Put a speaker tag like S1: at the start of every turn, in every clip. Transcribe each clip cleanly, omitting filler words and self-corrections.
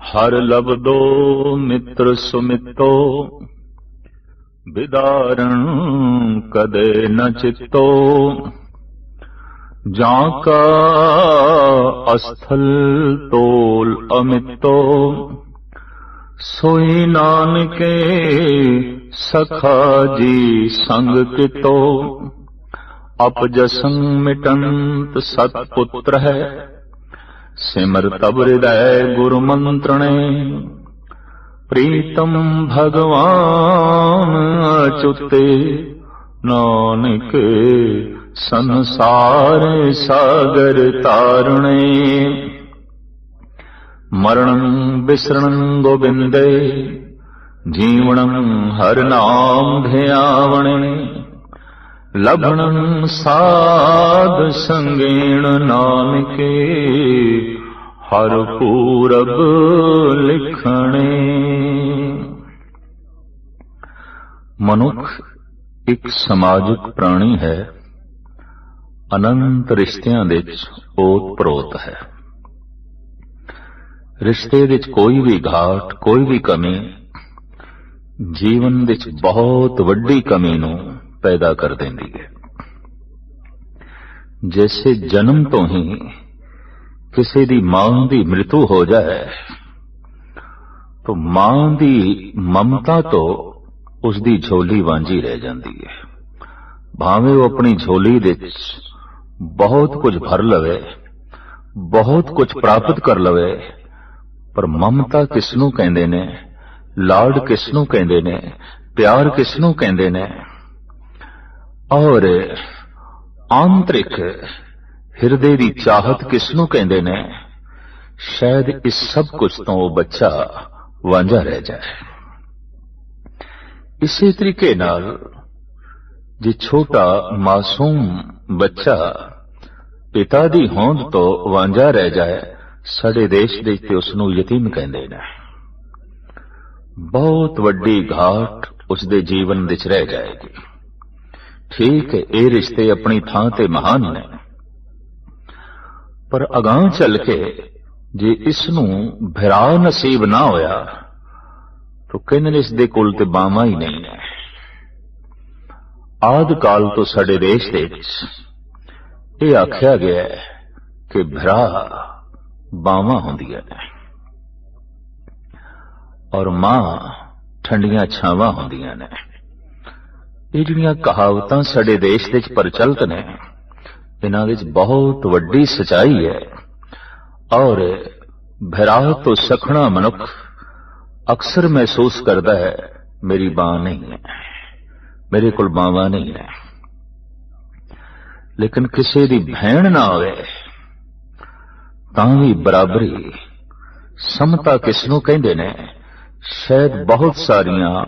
S1: हर लबदो मित्र सुमितो, विदारण कदे न चित्तो। जाका अस्थल तोल अमितो, सोई नानके सखा जी संग कितो। अपजसं मिटंत सतपुत्र है, सिमर तब हृदय गुरु मंत्रणे। प्रीतम भगवान अच्युते, नानक संसार सागर तारणे। मरणं विसरणं गोविंदे, जीवनं हर नाम ध्यावणे। लभणं साध संगेण नानके, हर पूरब लिखणे। मनुख एक समाजिक प्राणी है, अनंत रिश्तिਆਂ ਵਿੱਚ ओत-प्रोत है। रिश्ते ਵਿੱਚ कोई भी घाट, कोई भी कमी जीवन ਵਿੱਚ बहुत ਵੱਡੀ कमी ਨੂੰ पैदा कर देंदी है। जैसे जन्म तो ही किसी दी मां दी मृत्यु हो जाए तो मां दी ममता तो उसदी झोली वांझी रह जाती है। भावें वो अपनी झोली विच बहुत कुछ भर लवे, बहुत कुछ प्राप्त कर लवे, पर ममता किसनू कहंदे ने, लाड किसनू कहंदे ने, प्यार किसनू कहंदे ने, और आंतरिक हिरदे दी चाहत किसनू कहंदे ने, शायद इस सब कुछ तो वो बच्चा वांझा रह जाए। इसी तरीके नाल जे छोटा मासूम बच्चा पिता दी होंद तो वांझा रह जाए, साडे देश दे ते उसनू यतीम कहंदे ने। बहुत वड्डी घाट उसदे जीवन विच रह जाएगी। ठीक है, ये रिश्ते अपनी थां ते महान ने, पर अगां चल के जे इसनू भिरा नसीब ना होया तो कहने इसदे कोल ते बावां ही नहीं है। आद काल तो साडे देश दे विच ये आख्या गया है कि भिरा बावां होंदियां ने और मां ठंडियां छावां होंदियां ने। ये जिहड़ियां कहावतां साडे देश विच प्रचलित ने, इन्हां विच बहुत वड्डी सच्चाई है। और भिरा तो सखना मनुख अक्सर महसूस करता है, मेरी बां नहीं है, मेरे कोल बावां नहीं है। लेकिन किसी दी भैण ना होवे तां भी बराबरी समता किसनू कहंदे ने, शायद बहुत सारियां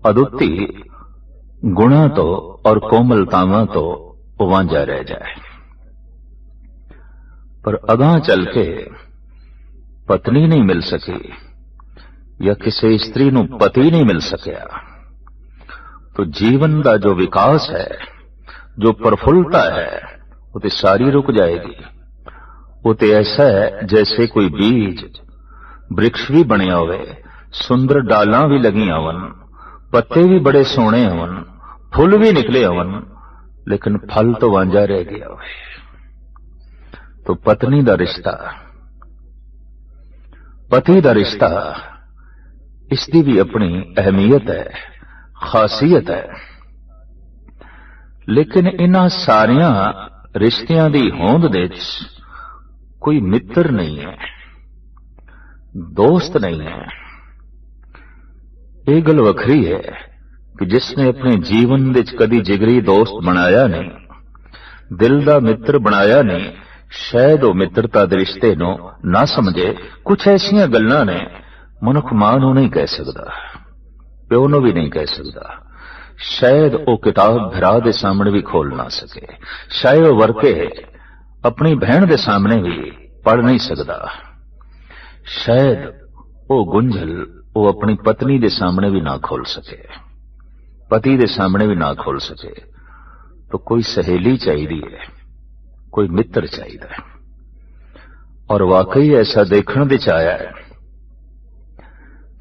S1: अदुੱਤੀ गुणा तो और कोमलतावां तो वांझा रह जाए। पर अगां चल के पत्नी नहीं मिल सकी या किसी स्त्री नू पति नहीं मिल सकिया तो जीवन का जो विकास है, जो प्रफुल्लता है, वो तो सारी रुक जाएगी। वो तो ऐसा है जैसे कोई बीज वृक्ष भी बनिया होवे, सुंदर डालां भी लगियां होवन, पत्ते भी बड़े सोहणे होवन, फुल भी निकले होवन, लेकिन फल तो वांझा रह गया होवे। तो पत्नी दा रिश्ता, पति दा रिश्ता, इसकी भी अपनी अहमियत है, खासियत है। लेकिन इन्हां सारियां रिश्तियां दी होंद दे विच कोई मित्र नहीं है, दोस्त नहीं है। ये गल वखरी है कि जिसने अपने जीवन विच कदी जिगरी दोस्त बनाया नहीं, दिल दा मित्र बनाया नहीं, शायद वो मित्रता दे रिश्ते नूं ना समझे। कुछ ऐसियां गल्लां ने मनुख मां नूं नहीं कह सकदा, प्यो नूं भी नहीं कह सकदा। शायद वो किताब भिरा दे सामने भी खोल ना सके, शायद वो वर्के अपनी बहन दे सामने भी पढ़ नहीं सकदा, शायद वो गुंझल वो अपनी पत्नी दे सामने भी ना खोल सके, पति दे सामने भी ना खोल सके। तो कोई सहेली चाहिए है, कोई मित्र चाहिए। और वाकई ऐसा देखने विच आया है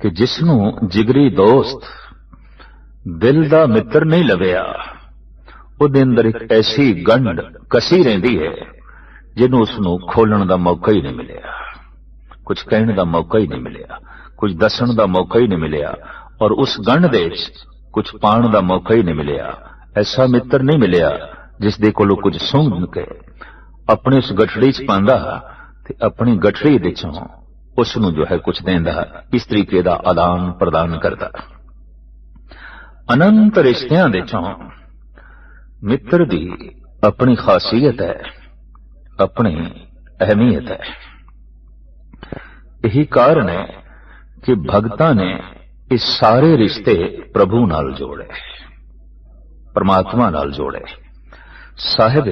S1: कि जिसनों जिगरी दोस्त दिल दा मित्र नहीं लभ्या ਉਹਦੇ अंदर एक ऐसी गंढ कसी रहिंदी है जिन्हों उसनों खोलण दा मौका ही नहीं मिलिया, कुछ कहण दा मौका ही नहीं मिलिया, कुछ दसण दा मौका ही नहीं मिलिया और उस गंढ दे विच कुछ पाण दा मौका ही नहीं मिलिया। ऐसा मित्र नहीं मिलिया जिस दे कोलों कुछ सुंघ के अपने उस गठड़ी च पांदा ते अपनी गठड़ी विचों उसनों जो है कुछ देंदा, इस तरीके दा आदान प्रदान करदा। अनंत रिश्तियां विचों मित्र दी अपनी खासियत है, अपनी अहमियत है। यही कारण है कि भगतां ने ये सारे रिश्ते प्रभु नाल जोड़े, परमात्मा नाल जोड़े। साहिब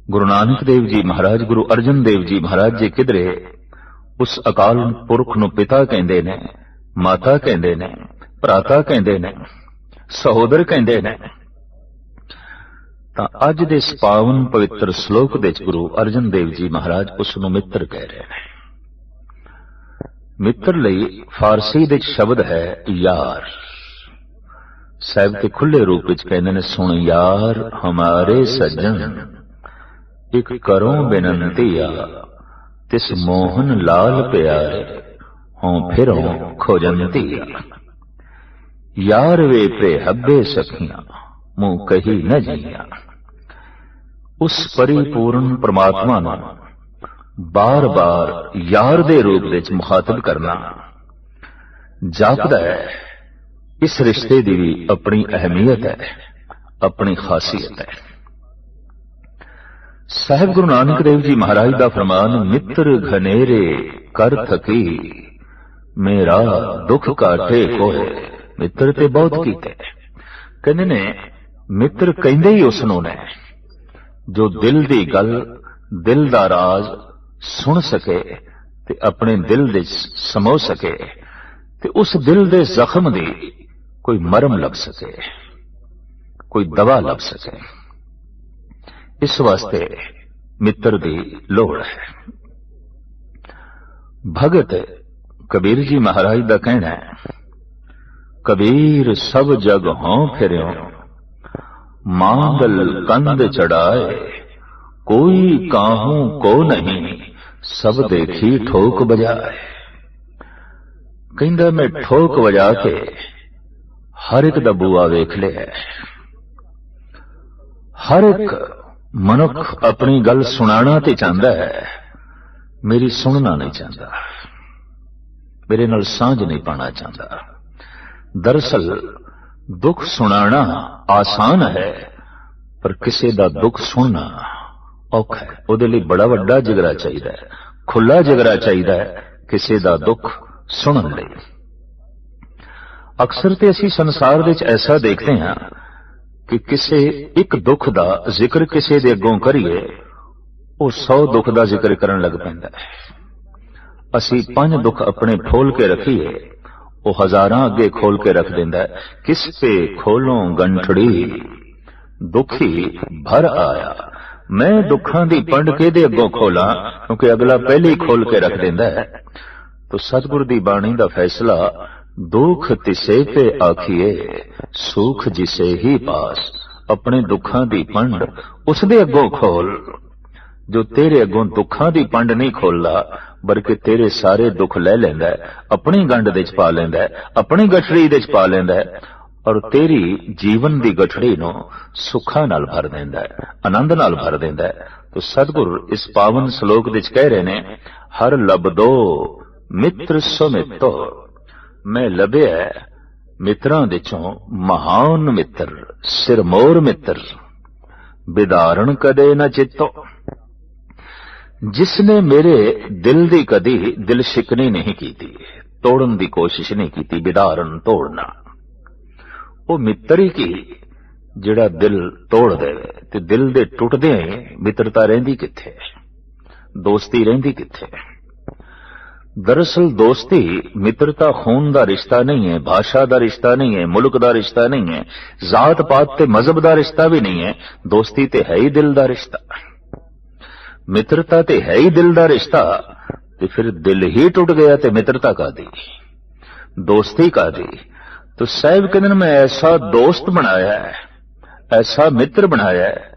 S1: गुरु नानक देव जी महाराज, गुरु अर्जन देव जी महाराज जी किधरे उस अकाल पुरख नूं पिता कहंदे ने, माता कहंदे ने, भराता कहंदे ने, सहोदर कहंदे ने। तां अज दे इस पावन पवित्र श्लोक दे विच गुरु अर्जन देव जी महाराज उसनूं मित्र कह रहे हैं। मित्र लई फारसी दे शब्द है यार। साहिब के खुले रूप विच कहंदे ने, सुन यार हमारे सज्जन एक करो बेनंतिया तिस मोहन लाल प्यारे हों फिरों खोजंतिया। यार वे पे हब्बे सखियां मुंह कही न जिया। उस परिपूर्ण परमात्मा नूं बार बार यार दे रूप विच मुखातब करना जापदा है। इस रिश्ते की भी अपनी अहमियत है, अपनी खासियत है। साहिब गुरु नानक देव जी महाराज का फरमान, मित्र घनेरे कर थकी मेरा दुख काटे कोय। मित्र ते बहुत कीते, कहंदे ने मित्र कहंदे ही उसनूं ने जो दिल दी गल, दिल दा राज सुन सके ते अपने दिल दे समो सके ते उस दिल दे जख्म दी कोई मरम लभ सके, कोई दवा लभ सके। इस वास्ते मित्र दी लोड़ है। भगत कबीर जी महाराज दा कहना है, कबीर सब जग हों फिर्यों मांगल कंध चढ़ाए। कोई काहू को नहीं सब देखी ठोक बजाए। कहंदा मैं ठोक बजा के हर एक दा बूआ वेख लिया। हर एक मनुख अपनी गल सुनाना ते चाहता है, मेरी सुनना नहीं चाहता, मेरे नाल सांझ नहीं पाना चाहता। दरअसल दुख सुनाना आसान है पर किसी दा दुख सुनना औखा है। उहदे लई बड़ा वड्डा जिगरा चाहिए, खुला जिगरा चाहिए किसी दा दुख सुनन लई। अक्सर ते असीं संसार विच ऐसा देखते हैं कि किसी एक दुख दा जिक्र किसी दे अगों करिए वो 100 दुख दा जिक्र करन लग पैंदा है। असीं 5 दुख अपने खोल के रखिए वो हजारां अगे खोल के रख देंदा है। किस पे खोलों गंठड़ी दुखी भर आया। मैं दुखां दी पंड किहदे अगों खोला, क्योंकि अगला पहले ही खोल के रख देंदा है। तो सतगुर दी बाणी दा फैसला, दुख तिसे पे आखिए सुख जिसे ही पास। अपने दुखां दी पंड उसदे अगों खोल जो तेरे अगों दुखां दी पंड नहीं खोलदा, बल्कि तेरे सारे दुख ले लैंदा है, अपनी गंढ दे च पा लैंदा है, अपनी गठड़ी दे च पा लैंदा है और तेरी जीवन दी गठड़ी नूं सुखा नाल भर देंदा है, आनंद नाल भर देंदा है। तो सतगुरु इस पावन श्लोक दे च कह रहे ने, हर लबदो मित्र सुमितो। मैं लभ्या मित्रां विचों महान मित्र, सिरमौर मित्र, बिदारण कदे न चित्तो। जिसने मेरे दिल दी कदी दिल शिकनी नहीं की, तोड़न दी कोशिश नहीं की, बिदारण तोड़ना, वो मित्र ही की जिहड़ा दिल तोड़ देवे। ते दिल दे टुटदे मित्रता रहिंदी किथे, दोस्ती रहिंदी किथे। दरअसल दोस्ती मित्रता खून दा रिश्ता नहीं है, भाषा दा रिश्ता नहीं है, मुल्क दा रिश्ता नहीं है, जात पात ते मजहब दा रिश्ता भी नहीं है। दोस्ती ते है ही दिल दा रिश्ता, मित्रता ते है ही दिल दा रिश्ता। ते फिर दिल ही टूट गया ते मित्रता का दी। दोस्ती का दी। तो साहिब कहते मैं ऐसा दोस्त बनाया है, ऐसा मित्र बनाया है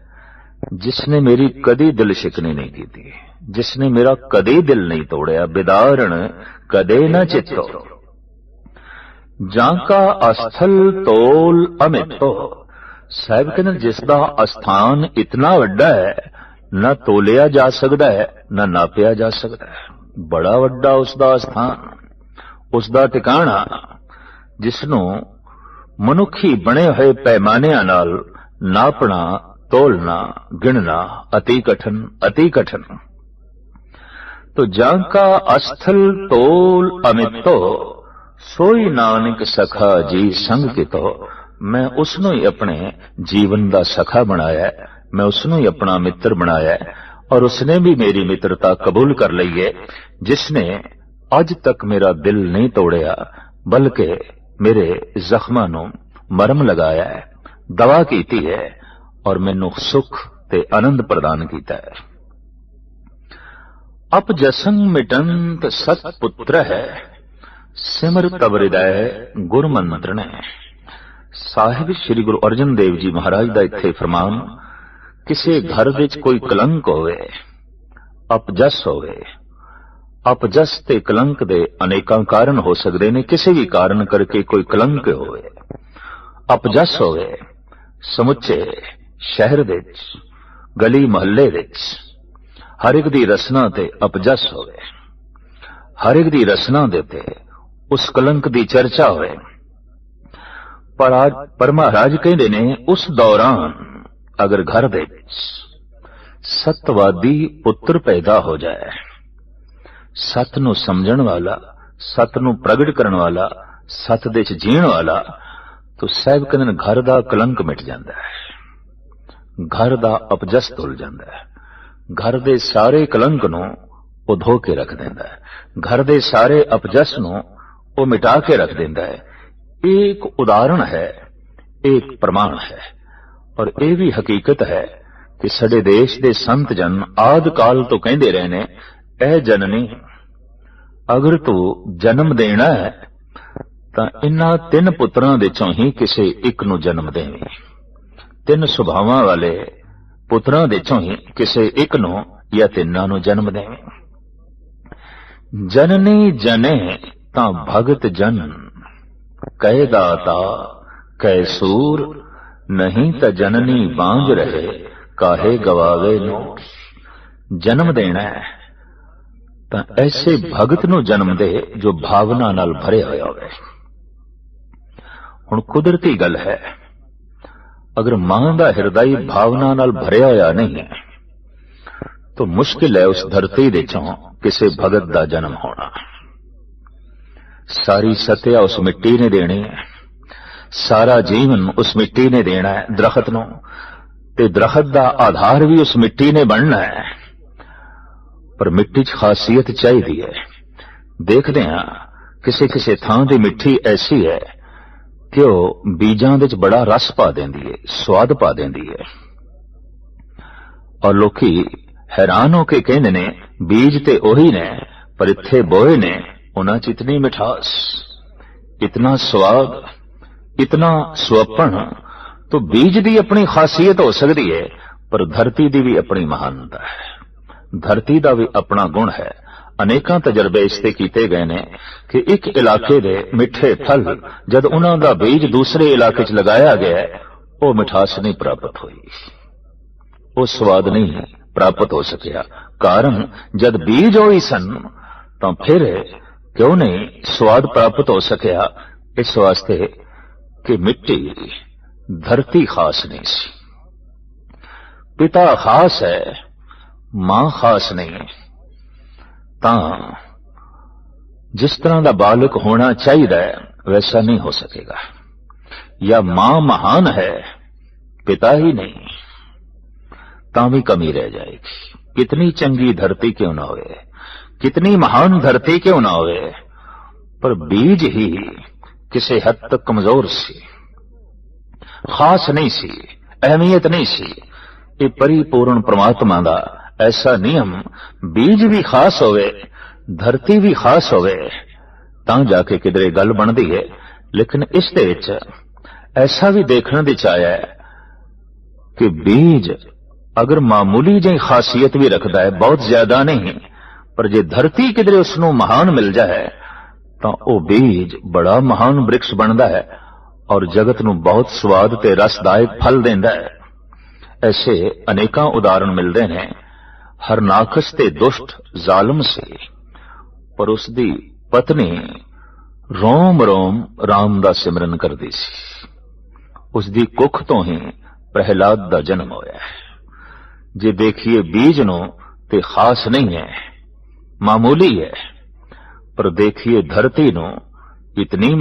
S1: जिसने मेरी कदी दिल शिकनी नहीं की थी, जिसने मेरा कदे दिल नहीं तोड़िया। बिदारण कदे न चित्तो जांका अस्थल तोल अमितो। साहिब कहते जिसका अस्थान इतना वड्डा है, न तोलिया जा सकता है न नापिया जा सकता है। बड़ा वड्डा उसका अस्थान, उसका ठिकाना, जिसनों मनुखी बने हुए पैमानिਆਂ नाल नापना, तोलना, गिनना अति कठिन, अति कठिन। तो जांका अस्थल तोल अमितो सोई नानक सखा जी संग कितो। मैं उसनों ही अपने जीवन का सखा बनाया, मैं उसनों ही अपना मित्र बनाया और उसने भी मेरी मित्रता कबूल कर ली है, जिसने अज तक मेरा दिल नहीं तोड़िया बल्कि मेरे जख्मां नूं मरम लगाया है, दवा कीती है और मैनू सुख ते आनंद प्रदान किया है। अप जसंग मिटंत सत पुत्र है, सिमर तब हृदय गुर मंत्र ने। साहिब श्री गुरु अर्जन देव जी महाराज का इत्थे फरमान, किसी घर विच कोई कलंक होवे, अपजस होवे, अपजस ते कलंक दे अनेकां कारण हो सकते ने। किसी भी कारण करके कोई कलंक होवे, अपजस होवे, समुचे शहर विच गली महल्ले विच हर एक दी रसना ते अपजस होवे, हर एक दी रसना दे ते उस कलंक दी चर्चा होवे। पर महाराज कहते ने उस दौरान अगर घर दे सतवादी पुत्र पैदा हो जाए, सत नूं समझण वाला, सत नूं प्रगट करन वाला, सत दे च जीण वाला, तो साहिब कहते घर दा कलंक मिट जाता है, घर दा अपजस धुल जाता है, घर दे सारे कलंक नूं वो धो के रख देंदा है, घर दे सारे अपजस नूं वो मिटा के रख देंदा है। एक उदाहरण है, एक प्रमाण है और ये भी हकीकत है कि साडे देश दे संत जन आद काल तो कहते रहे ने, ऐ जननी अगर तू जन्म देना है तां इन्हां तीन पुत्रां दे चों ही किसी एक नूं जन्म देवी। तीन सुभावां वाले पुत्रां दे चों ही किसी एक नूं या तिन्नां नूं जन्म देवी। जननी जने तां भगत जन, कै दाता कै सूर, नहीं त जननी बांझ रहे काहे गवावे नो। जन्म देना है तां ऐसे भगत नूं जन्म दे जो भावना नाल भरे होया होवे। हुण कुदरती गल है, अगर मां दा हिरदय भावना नाल भरिया होया नहीं है तो मुश्किल है उस धरती दे चों किसी भगत दा जन्म होना। सारी सत्या उस मिट्टी ने देनी है, सारा जीवन उस मिट्टी ने देना है दरखत नूं, ते दरखत दा आधार भी उस मिट्टी ने बनना है। पर मिट्टी च खासियत चाहिदी है। देखते हैं किसी किसी थां दी मिट्टी ऐसी है कि वह बीजां दे च बड़ा रस पा देंदी है, स्वाद पा देंदी है और लोकी हैरान होके कहंदे ने बीज ते ओही ने पर इत्थे बोए ने उन्हां च इतनी मिठास, इतना स्वाद, इतना सुअपण। तो बीज दी अपनी खासियत हो सकती है पर धरती दी भी अपनी महानता है, धरती दा भी अपना गुण है। अनेकां तजर्बे इसते कीते गए ने कि एक इलाके दे मिठे फल जद उन्हां दा बीज दूसरे इलाके च लगाया गया वो मिठास नहीं प्राप्त हुई, वो स्वाद नहीं प्राप्त हो सकिया। कारण जद बीज होई सन तो फिर क्यों नहीं स्वाद प्राप्त हो सकिया? इस वास्ते कि मिट्टी धरती खास नहीं सी, पिता खास है मां खास नहीं। तां जिस तरह का बालक होना चाहिए वैसा नहीं हो सकेगा। या मां महान है पिता ही नहीं, तां भी कमी रह जाएगी। कितनी चंगी धरती क्यों ना होवे, कितनी महान धरती क्यों ना होवे, पर बीज ही किसी हद तक कमजोर सी, खास नहीं सी, अहमियत नहीं सी। ये परिपूर्ण परमात्मा दा ऐसा नियम, बीज भी खास होवे, धरती भी खास होवे, तां जाके किधरे गल बनदी है। लेकिन इस दे विच ऐसा भी देखने दी आया है कि बीज अगर मामूली जी खासियत भी रखता है, बहुत ज्यादा नहीं, पर जे धरती किधरे उसनों महान मिल जाए तो वह बीज बड़ा महान वृक्ष बनता है और जगत नूं बहुत स्वाद ते रसदायक फल देंदा है। ऐसे अनेकां उदाहरण मिलते हैं। हरनाखस ते दुष्ट जालम से, पर उसकी पत्नी रोम रोम राम दा सिमरन करदी सी। उसकी कुख तो ही प्रहलाद दा जन्म होया है। जे देखिए बीज नो ते खास नहीं है, मामूली है, पर देखिए धरती नो इतनी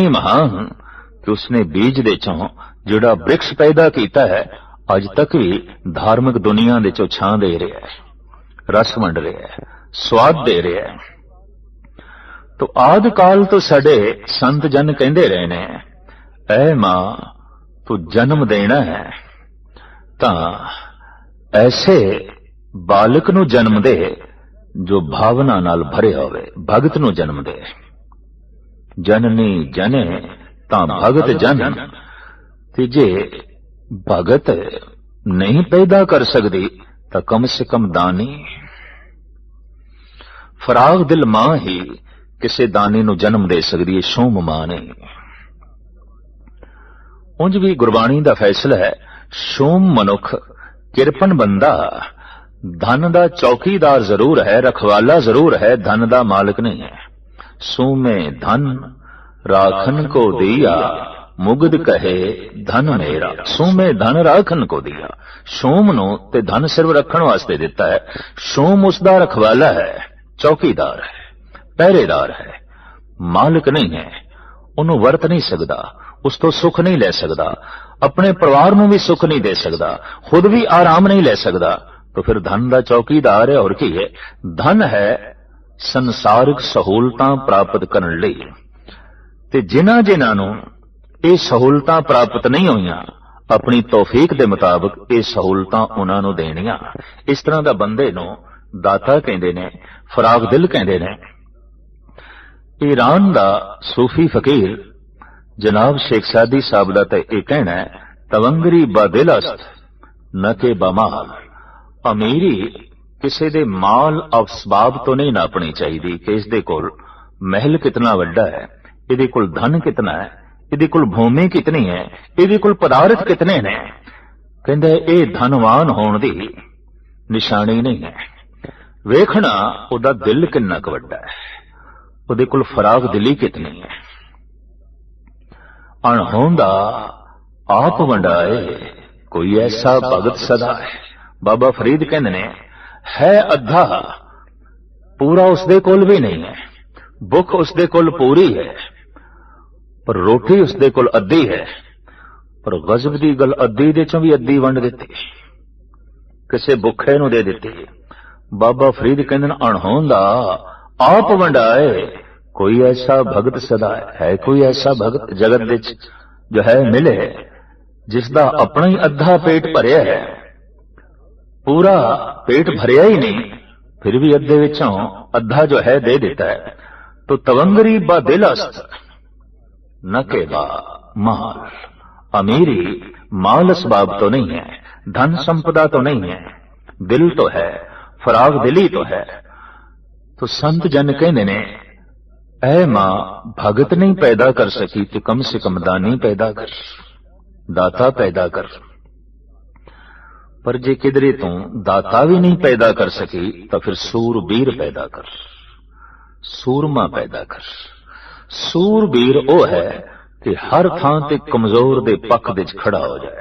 S1: महान कि उसने बीज दे चों जिहड़ा वृक्ष पैदा किया है, अज तक भी धार्मिक दुनिया दे चों छां दे रहा है, रस वंड रहा है, स्वाद दे रहा है। तो आदि काल तो साडे संत जन कहते रहे ने, ऐ मां तू जन्म देना है तां ऐसे बालक नूं जन्म दे जो भावना नाल भरे होवे, भगत नूं जन्म दे। जननी जने तां भगत जन, ते जे भगत नहीं पैदा कर सकती तां कम से कम दानी। फराग दिल मां ही किसी दानी नूं जन्म दे सकती है, शूम मां नहीं। उंज भी गुरबाणी दा फैसला है, शूम मनुख किरपन बंदा धन दा चौकीदार जरूर है, रखवाला जरूर है, धन दा मालिक नहीं है। सूमे धन राखन को दिया, मुगद कहे धन मेरा। सूमे धन राखन को दिया, शूम नूं ते धन सिर्फ रखण वास्ते दिता है। शूम उसदा रखवाला है, चौकीदार है, पहरेदार है, मालिक नहीं है। उन्होंने वरत नहीं सकता, उस तो सुख नहीं ले सकता, अपने परिवार नूं भी सुख नहीं दे सकता, खुद भी आराम नहीं ले सकता। तो फिर धन दा चौकीदार है, और की है? धन है संसारिक सहूलतां प्राप्त करने लई, ते जिन्हां नूं ये सहूलतां प्राप्त नहीं होईयां, अपनी तौफीक दे मुताबिक ये सहूलतां उन्हां नूं देणियां। इस तरह दा बंदे नूं दाता कहंदे ने, फराग दिल कहंदे ने। ईरान दा सूफी फकीर जनाब शेख सादी साहब दा ते यह कहना है, तवंगरी बादिल अस्त न के बमाल। अमीरी किसी दे माल असबाब तो नहीं नापनी चाहिए कि इसदे कोल महल कितना वड्डा है, इहदे कोल धन कितना है, इहदे कोल भूमि कितनी है, इहदे कोल पदार्थ कितने ने। कहंदे ये धनवान होण दी निशानी नहीं है, वेखना उहदा दिल कितना क वड्डा है, उहदे कोल फराग दिली कितनी है। अणहोंदा आप वंडाए कोई ऐसा भगत सदा है। बाबा फरीद कहंदे ने, है अद्धा, पूरा उसदे कोल भी नहीं है। भुख उसदे कोल पूरी है, पर रोटी उसदे कोल अद्धी है। पर गजब दी गल, अद्धी दे चों भी अद्धी वंड दित्ती, किसे भुखे नूं दे दित्ती। बाबा फरीद कहंदे ने, अणहोंदा आप वंडाए कोई ऐसा भगत सदा है। कोई ऐसा भगत जगत विच जो है मिले जिसदा अपना ही अद्धा पेट भरिया है, पूरा पेट भरिया ही नहीं, फिर भी अद्धे विचों अद्धा जो है दे देता है। तो तवंगरी बा दिल अस्त न के बा माल। अमीरी माल असबाब तो नहीं है, धन संपदा तो नहीं है, दिल तो है, फराग दिली तो है। तो संत जन कहने ने, ऐ मां भगत नहीं पैदा कर सकी तो कम से कम दानी पैदा कर, दाता पैदा कर। पर जे किधरे तू दाता भी नहीं पैदा कर सकी तो फिर सूरबीर पैदा कर, सूरमा पैदा कर। सूरबीर वो है कि हर थां ते कमजोर दे पक्ष विच खड़ा हो जाए,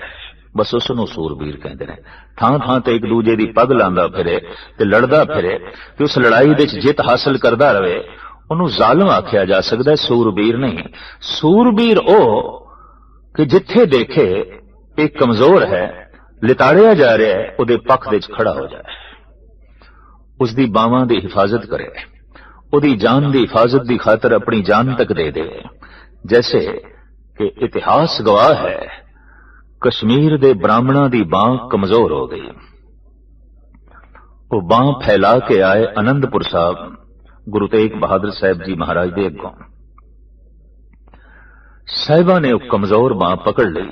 S1: बस उसनूं सूरबीर कहते हैं। थां थां ते एक दूजे की पग लांदा फिरे ते लड़दा फिरे ते उस लड़ाई विच जित हासिल करदा रहे, उन्होंने जालिम आख्या जा सकता है, सूरबीर नहीं। सूरबीर ओ कि जिथे देखे एक कमजोर है, लिताड़िया जा रहा है, उहदे पक्ष विच खड़ा हो जाए, उसकी बावां दी हिफाजत करे, उहदी जान की हिफाजत की खातर अपनी जान तक दे दे। जैसे कि इतिहास गवाह है, कश्मीर दे ब्राह्मणों की बांह कमजोर हो गई, वो बांह फैला के आए आनंदपुर साहब, गुरु तेग बहादुर साहब जी महाराज दे अगों। साहिबा ने वो कमजोर बांह पकड़ ली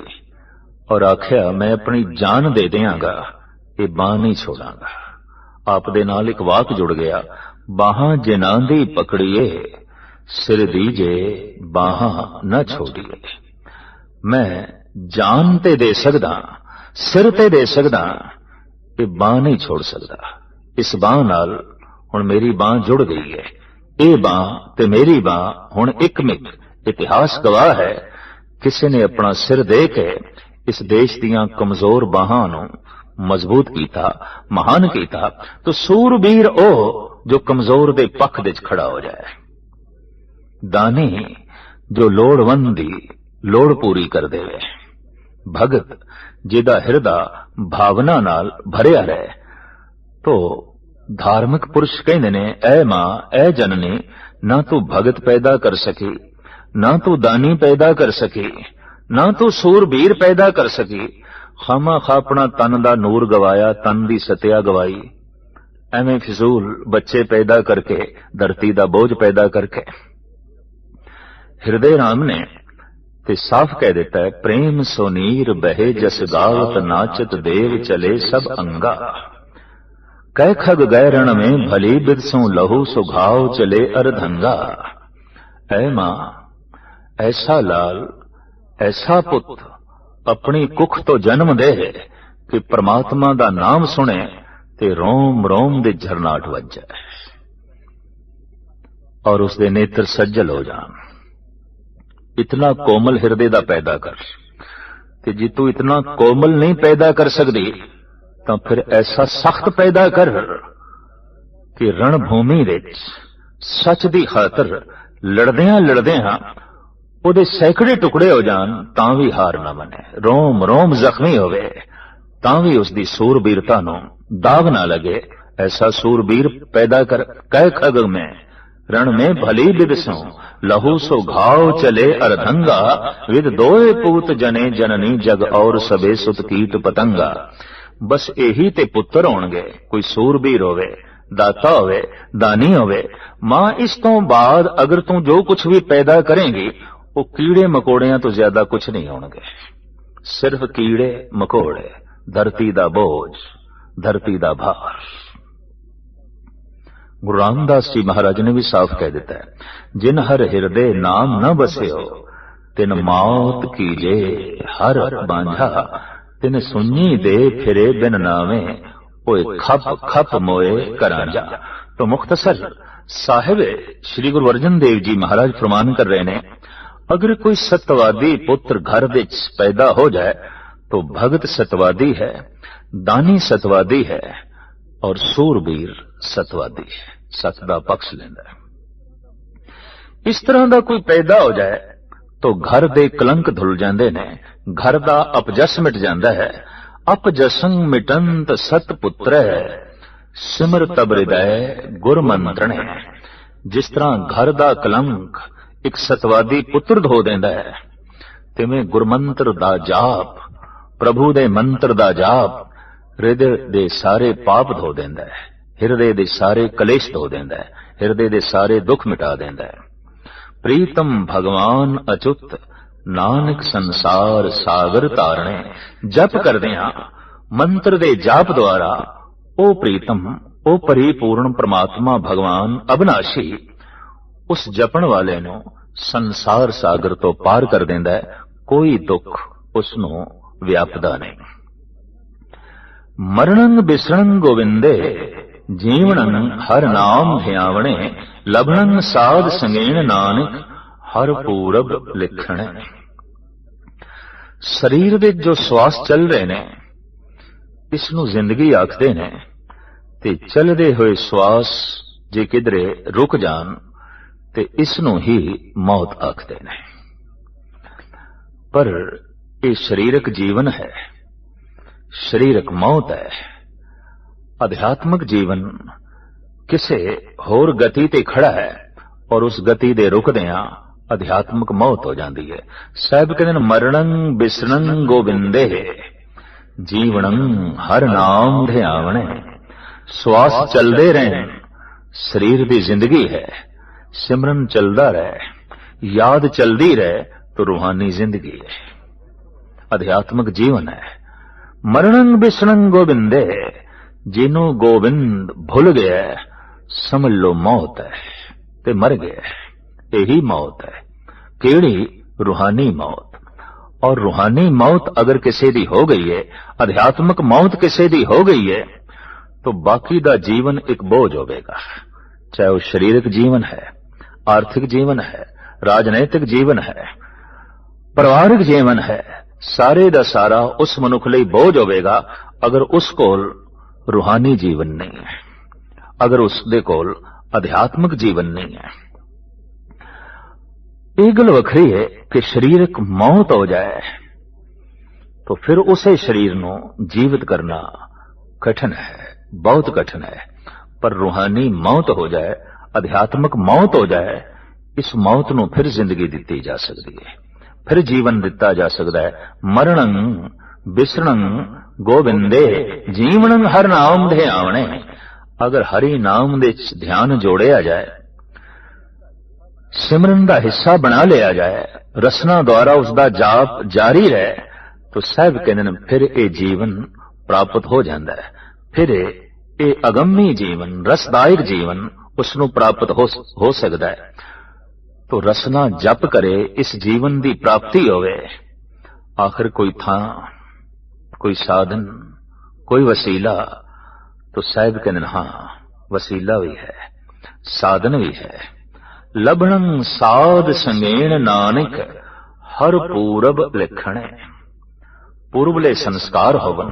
S1: और आख्या, मैं अपनी जान दे देंगा, ये बांह नहीं छोड़ांगा। आप दे नाल एक वाक जुड़ गया, बाहां जिन्हां दी पकड़िए, सिर दीजे बाहां न छोड़िए। मैं जान ते दे सकदा, सिर ते दे सकदा, ये बांह नहीं छोड़ सकदा। इस बांह नाल हुण मेरी बांह जुड़ गई है। ये बांह ते मेरी बांह हुण एक मिक। इतिहास गवाह है, किसी ने अपना सिर दे के इस देश दीयां कमजोर बाहां नूं मजबूत कीता, महान कीता। तो सूरबीर ओ जो कमजोर दे पक्ष विच खड़ा हो जाए, दानी जो लोड़वंद दी लोड़ पूरी कर देवे, भगत जिहदा हिरदा भावना नाल भरिया रहे। तो धार्मिक पुरुष कहंदे ने, ऐ मां ऐ जननी, ना तू भगत पैदा कर सकी, ना तू दानी पैदा कर सकी, ना तू सूरबीर पैदा कर सकी। खामा खा अपना तन दा नूर गवाया, तन दी सत्या गवाई। एवें फिजूल बच्चे पैदा करके, धरती दा बोझ पैदा करके। हृदय राम ने ते साफ कह देता है, प्रेम सोनीर बहे जस गावत, नाचत देव चले सब अंगा। कै खग गए रण में भली बिदसों, लहू सुघाव चले अर्धंगा। ऐ मां ऐसा लाल ऐसा पुत अपनी कुख तो जन्म दे कि परमात्मा दा नाम सुने ते रोम रोम दे झरनाट वज जाए और उसके नेत्र सज्जल हो जान। इतना कोमल हिरदे दा पैदा कर, ते जे तू इतना कोमल नहीं पैदा कर सकती तो फिर ऐसा सख्त पैदा कर कि रणभूमि विच सच दी खातर लड़दियां लड़दियां ਉਹਦੇ सैकड़े टुकड़े हो जान, तां भी हार ना मने, रोम रोम जख्मी होवे, तां भी उसकी सूरबीरता नूं दाग ना लगे। ऐसा सूरबीर पैदा कर। कै खग में रण में भली बिदसों, लहू सो घाव चले अर्धंगा। विद दोए पूत जने जननी, जग और सबे सुत कीट पतंगा। बस यही ते पुत्र होणगे, कोई सूरबीर होवे, दाता होवे, दानी होवे। मां इस तो बाद अगर तू जो कुछ भी पैदा करेंगी वो कीड़े मकोड़ियां तो ज्यादा कुछ नहीं होंगे, सिर्फ कीड़े मकोड़े, धरती दा बोझ, धरती दा भार। गुरु रामदास जी महाराज ने भी साफ कह देता है, जिन हर हृदय नाम न बस्यो, तिन मौत कीजे हर बांझा। तिन सुनी दे फिरे बिन नावे, ओए खप खप मोए करांजा। तो मुख्तसर साहिब श्री गुरु अर्जन देव जी महाराज फरमान कर रहे ने, अगर कोई सत्यवादी पुत्र घर विच पैदा हो जाए तो भगत सत्यवादी है, दानी सत्यवादी है और सूरबीर सत्यवादी है, सत दा पक्ष लेंदा है। इस तरह का कोई पैदा हो जाए तो घर दे कलंक धुल जांदे ने, घर दा अपजस मिट जांदा है। अपजसंग मिटंत सत पुत्र है, सिमर तब हृदय गुर मंत्रणे। जिस तरह घर दा कलंक एक सतवादी पुत्र धो देंदा है, तिवें गुरमंत्र दा जाप, प्रभु दे मंत्र दा जाप हृदय दे सारे पाप धो देंदा है, हृदय दे सारे कलेश धो देंदा है, हृदय दे सारे दुख मिटा देंदा है। प्रीतम भगवान अचुत, नानक संसार सागर तारणे। जप करदियां मंत्र दे जाप द्वारा ओ प्रीतम, ओ परिपूर्ण परमात्मा भगवान अविनाशी उस जपण वाले नूं संसार सागर तो पार कर देंदा है, कोई दुख उसनूं व्यापदा नहीं। मरणं बिसरणं गोविंदे, जीवणं हर नाम ध्यावणे। लभणं साध संगेण नानक, हर पूरब लिखणे। शरीर विच जो श्वास चल रहे ने इसनूं जिंदगी आखदे ने, ते चलदे होए श्वास जे किधरे रुक जान ते इसनूं ही मौत आखदे ने। पर यह शरीरक जीवन है, शरीरक मौत है। आध्यात्मिक जीवन किसे होर गति ते खड़ा है और उस गति दे रुकदियां आध्यात्मिक मौत हो जाती है। साहिब कहते मरणं बिसरणं गोविंदे, जीवणं हर नाम ध्यावणे। श्वास चलते रहन, शरीर दी जिंदगी है, सिमरन चलदा रहे, याद चलदी रहे तो रूहानी जिंदगी है, अध्यात्मक जीवन है। मरणं बिसणं गोविंदे, जिन्हों गोविंद भुल गया समझ लो मौत है ते मर गया। यही मौत है। केड़ी? रूहानी मौत। और रूहानी मौत अगर किसी दी हो गई है, अध्यात्मक मौत किसी दी हो गई है, तो बाकी दा जीवन एक बोझ होगा। चाहे वो शारीरिक जीवन है, आर्थिक जीवन है, राजनैतिक जीवन है, परिवारिक जीवन है, सारे दा सारा उस मनुख लई बोझ होगा अगर उस कोल रूहानी जीवन नहीं है, अगर उसदे कोल अध्यात्मक जीवन नहीं है। एक गल वखरी है कि शरीरक मौत हो जाए तो फिर उसे शरीर नू जीवित करना कठिन है, बहुत कठिन है। पर रूहानी मौत हो जाए, अध्यात्मक मौत हो जाए, इस मौत नू फिर जिंदगी दिती जा सकती है, फिर जीवन दिता जा सकता है। मरणं बिसरणं गोविंदे, जीवणं हर नाम दे आवणे। अगर हरि नाम दे ध्यान जोड़िया जाए, सिमरन का हिस्सा बना लिया जाए, रसना द्वारा उसका जाप जारी रहे, तो साहब कहते फिर ये जीवन प्राप्त हो जाता है। फिर ये अगम्य जीवन, रसदायक जीवन उसनों प्राप्त हो सकता है। तो रसना जप करे, इस जीवन की प्राप्ति होवे। आखिर कोई था, कोई साधन, कोई वसीला, तो साहब कहते हाँ वसीला भी है, साधन भी है। लभणं साध संगेण नानक, हर पूरब लिखणे। पूर्वले संस्कार होवन,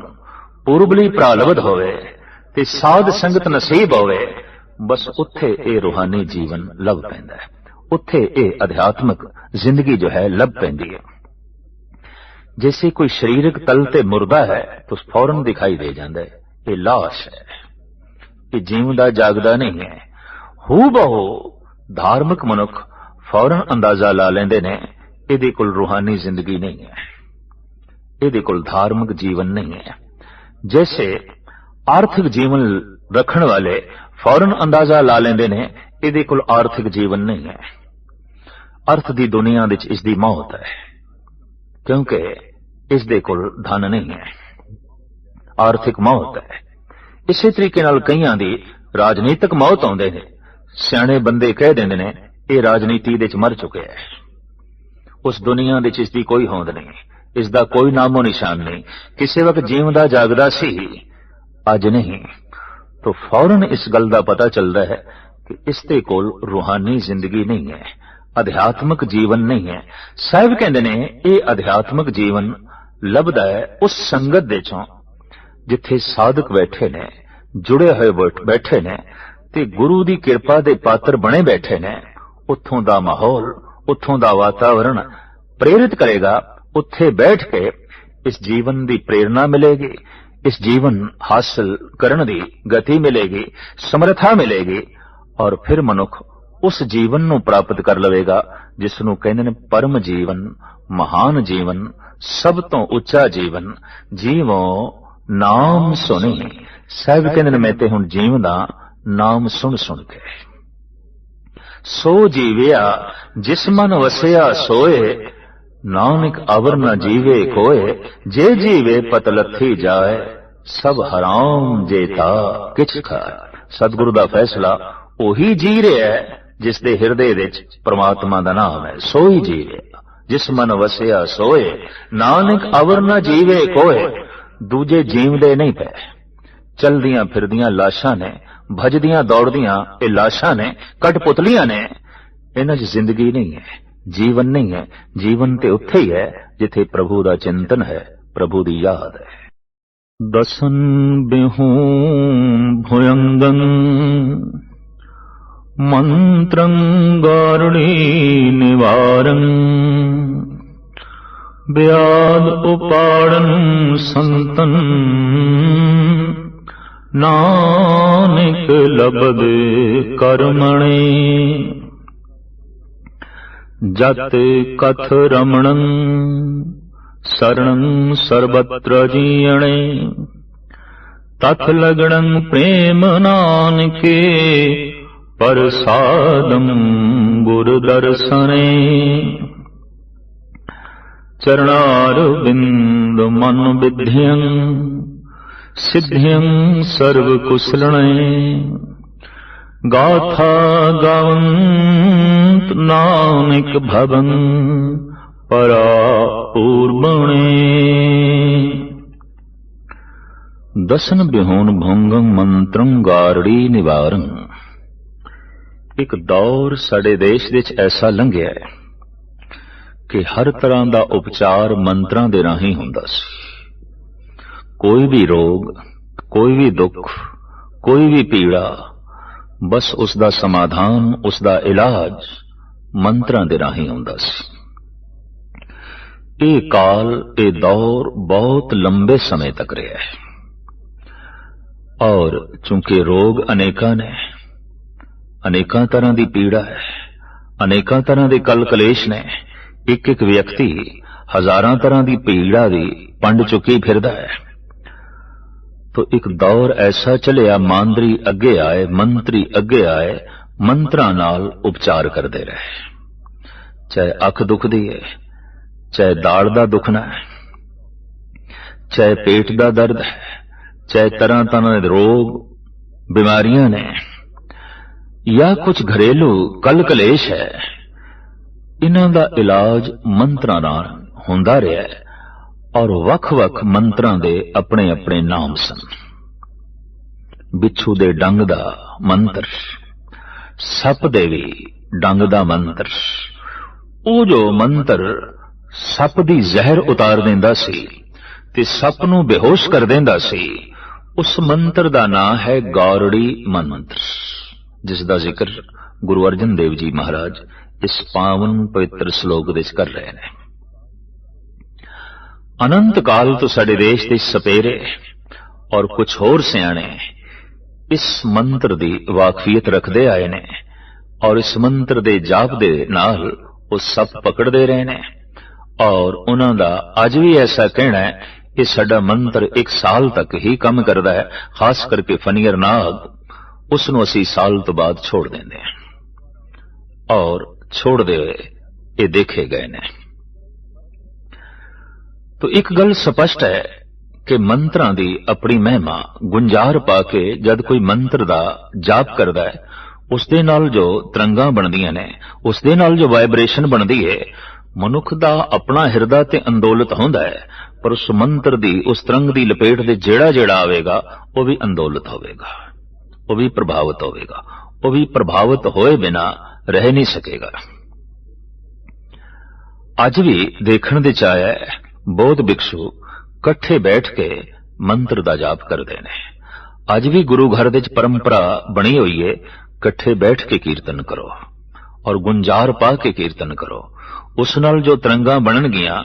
S1: पूर्वली प्रालब्ध होवे ते साध संगत नसीब होवे, बस उत्थे ये रूहानी जीवन लभ पैंदा है, उत्थे ये अध्यात्मक जिंदगी जो है लभ पैंदी है। जैसे कोई शारीरिक तल ते मुर्दा है तो फौरन दिखाई दे जाता है ये लाश है, ये जीवदा जागदा नहीं है। हू बहु धार्मिक मनुख फौरन अंदाजा ला लेंदे ने इहदे कोल रूहानी जिंदगी नहीं है, इहदे कोल धार्मिक जीवन नहीं है। जैसे आर्थिक जीवन रखण वाले फौरन अंदाजा ला लेंदे ने इहदे कोल आर्थिक जीवन नहीं है। अर्थ दी दुनिया विच इसदी मौत है, क्योंकि इसदे कोल धन नहीं है, आर्थिक मौत है। इसे तरीके नाल कईयां दी राजनीतिक मौत आउंदे ने, सियाणे बंदे कह देंदे ने ये राजनीति दे च मर चुके है, उस दुनिया दे च इसदी कोई होंद नहीं, इसदा कोई नामो निशान नहीं, किसी वक्त जीवदा जागदा सी अज नहीं। तो फौरन इस गल दा पता चलता है कि इसदे कोल रूहानी जिंदगी नहीं है, अध्यात्मक जीवन नहीं है। साहिब कहंदे ने ये अध्यात्मक जीवन लभदा है उस संगत दे चों जिथे साधक बैठे ने, जुड़े हुए बैठे ने ते गुरु दी किरपा दे पात्र बने बैठे ने। उत्थों दा माहौल, उत्थों दा वातावरण प्रेरित करेगा, उत्थे बैठ के इस जीवन दी प्रेरणा मिलेगी, इस जीवन हासिल करने दी गति मिलेगी, समर्था मिलेगी, और फिर मनुख उस जीवन नू प्राप्त कर लवेगा जिसनू कहंदे ने परम जीवन, महान जीवन, सब तो उच्चा जीवन। जीवो नाम सुनी, साहिब कहंदे ने मैं ते हुण जीवदा नाम सुन सुन के। सो जीविया जिस मन वसिया सोए, नानक अवर न जीवे कोए। जे जीवे पत लथी जाए, सब हराम जेता किछ खाए। सतगुरु दा फैसला ओही जी रहा है जिस दे हिरदे विच परमात्मा दा नाम है। सो ही जीवे जिस मन वसिया सोए, नानक अवर न जीवे कोए। दूजे जीवदे नहीं पे, चलदियां फिरदियां लाशां ने, भजदियां दौड़दियां ये लाशां ने, कठपुतलियां ने। इन्हां च जिंदगी नहीं है, जीवन नहीं है। जीवन ते उत्थे ही है जिथे प्रभु दा चिंतन है, प्रभु दी याद है। दसन बिहू भुयंगन, मंत्रं गारुणी निवारं। व्याध उपाड़न संतन, नानक लबद कर्मणे। जत कथ रमणं, शरणं सर्वत्र जीयणे। तथ लगणं प्रेम नानके, प्रसादं गुरुदर्शने चरणारविंद मन विद्यं सिद्ध्यं सर्वकुशलने गाथा गावंत नानक भवन परापूर्वणे दसन बिहोन भोंगं मंत्रं गारड़ी निवारं। एक दौर साडे देश विच ऐसा लंघिया है कि हर तरह का उपचार मंत्रां दे राहीं हुंदा सी। कोई भी रोग, कोई भी दुख, कोई भी पीड़ा, बस उसका समाधान, उसका इलाज मंत्रां दे राहीं हुंदा सी। ये काल, ये दौर बहुत लंबे समय तक रहा है और चूंकि रोग अनेका ने, अनेका तरह की पीड़ा है, अनेका तरह के कल कलेश ने, एक एक व्यक्ति हजारां तरह की पीड़ा की पंड चुकी फिरदा है। तो एक दौर ऐसा चलिया, मांदरी अगे आए, मंत्री अगे आए, मंत्रां नाल उपचार करते रहे। चाहे अख दुखदी है, चाहे दाड़ दा दुखना है, चाहे पेट दा दर्द है, चाहे तरह तरह के रोग बीमारियां ने, या कुछ घरेलू कल कलेश है, इन्हां दा इलाज मंत्रां नाल हुंदा रहा है। और वख-वख मंत्रां दे अपने अपने नाम सन। बिच्छू दे डंग दा मंत्र, सप दे भी डंग दा मंत्र। वो जो मंत्र सप दी जहर उतार देंदा सी ते सप नूं बेहोश कर देंदा सी, उस मंत्र दा नाम है गौरड़ी मंत्र, जिसका जिक्र गुरु अर्जन देव जी महाराज इस पावन पवित्र श्लोक विच कर रहे हैं। अनंत काल तो साडे देश दे सपेरे और कुछ होर सियाणे इस मंत्र दी वाकफियत रखते आए ने और इस मंत्र दे जाप दे नाल वो सप पकड़ते रहे ने। और उन्हां दा अज भी ऐसा कहना है कि साडा मंत्र 1 साल तक ही काम करता है, खास करके फनीर नाग, उसनूं असीं साल तो बाद छोड़ देंदे हैं। और छोड़ते हुए ये देखे गए ने। तो एक गल स्पष्ट है कि मंत्रां दी अपनी महिमा, गुंजार पाके जद कोई मंत्र दा जाप करदा है, उसदे नाल जो तरंगां बनदियां ने, उसदे नाल जो वाइब्रेशन बनदी है, मनुख दा अपना हिरदा ते अंदोलित होंदा है, पर उस मंत्र दी, उस तरंग दी लपेट दे जेड़ा जेड़ा आवेगा वो भी अंदोलित होवेगा, वो भी प्रभावित होवेगा, वो भी प्रभावित होए बिना रह नहीं सकेगा। अज भी देखण दे चाया है बौद्ध भिक्षु कट्ठे बैठ के मंत्र दा जाप करते हैं। अज भी गुरु घर विच परंपरा बनी हुई है, कट्ठे बैठ के कीर्तन करो और गुंजार पा के कीर्तन करो। उस नाल जो तरंगां बननगियां,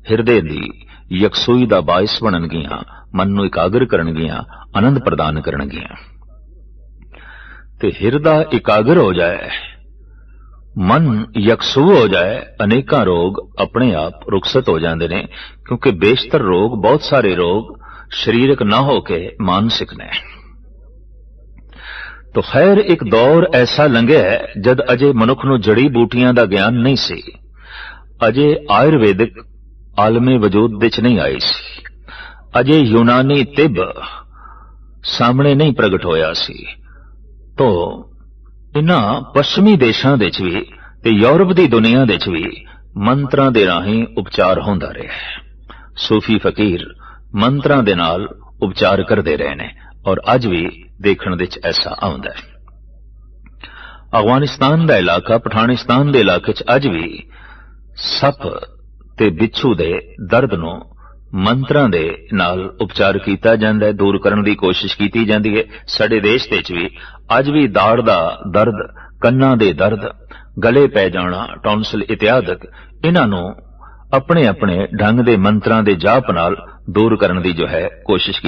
S1: हिरदे दी यकसुई दा बाइस बननगियां, मन नूं एकाग्र करनगियां, आनंद प्रदान करनगियां। ते हिरदा एकाग्र हो जाए, मन यकसू हो जाए, अनेका रोग अपने आप रुखसत हो जाते हैं, क्योंकि बेशतर रोग, बहुत सारे रोग शरीरक ना होके मानसिक ने। तो खैर एक दौर ऐसा लंघिया है जद अजे मनुख नूं जड़ी बूटियां दा ज्ञान नहीं सी, अजे आयुर्वेदिक आलमे वजूद विच नहीं आई सी, अजे यूनानी तिब सामने नहीं प्रगट होया सी। तो इन्हां पश्चिमी देशां विच भी ते यूरोप दी दुनिया विच भी मंत्रां दे राहीं उपचार होंदा रहा है। सूफी फकीर मंत्रां दे नाल उपचार करते रहे ने और अज भी देखण विच ऐसा आउंदा है। अफगानिस्तान दा इलाका, पठानिस्तान दे इलाके च अज भी सप ते बिच्छू दे दर्द नूं मंत्रां दे नाल उपचार कीता जांदा है, दूर करन दी कोशिश कीती जांदी है। साडे देश दे च भी अज भी दाड़ दा दर्द, कन्नां दे दर्द, गले पै जाना, टॉन्सिल इत्यादि इन्हां नूं अपने अपने ढंग दे मंत्रां दे जाप नाल दूर करन दी जो है कोशिश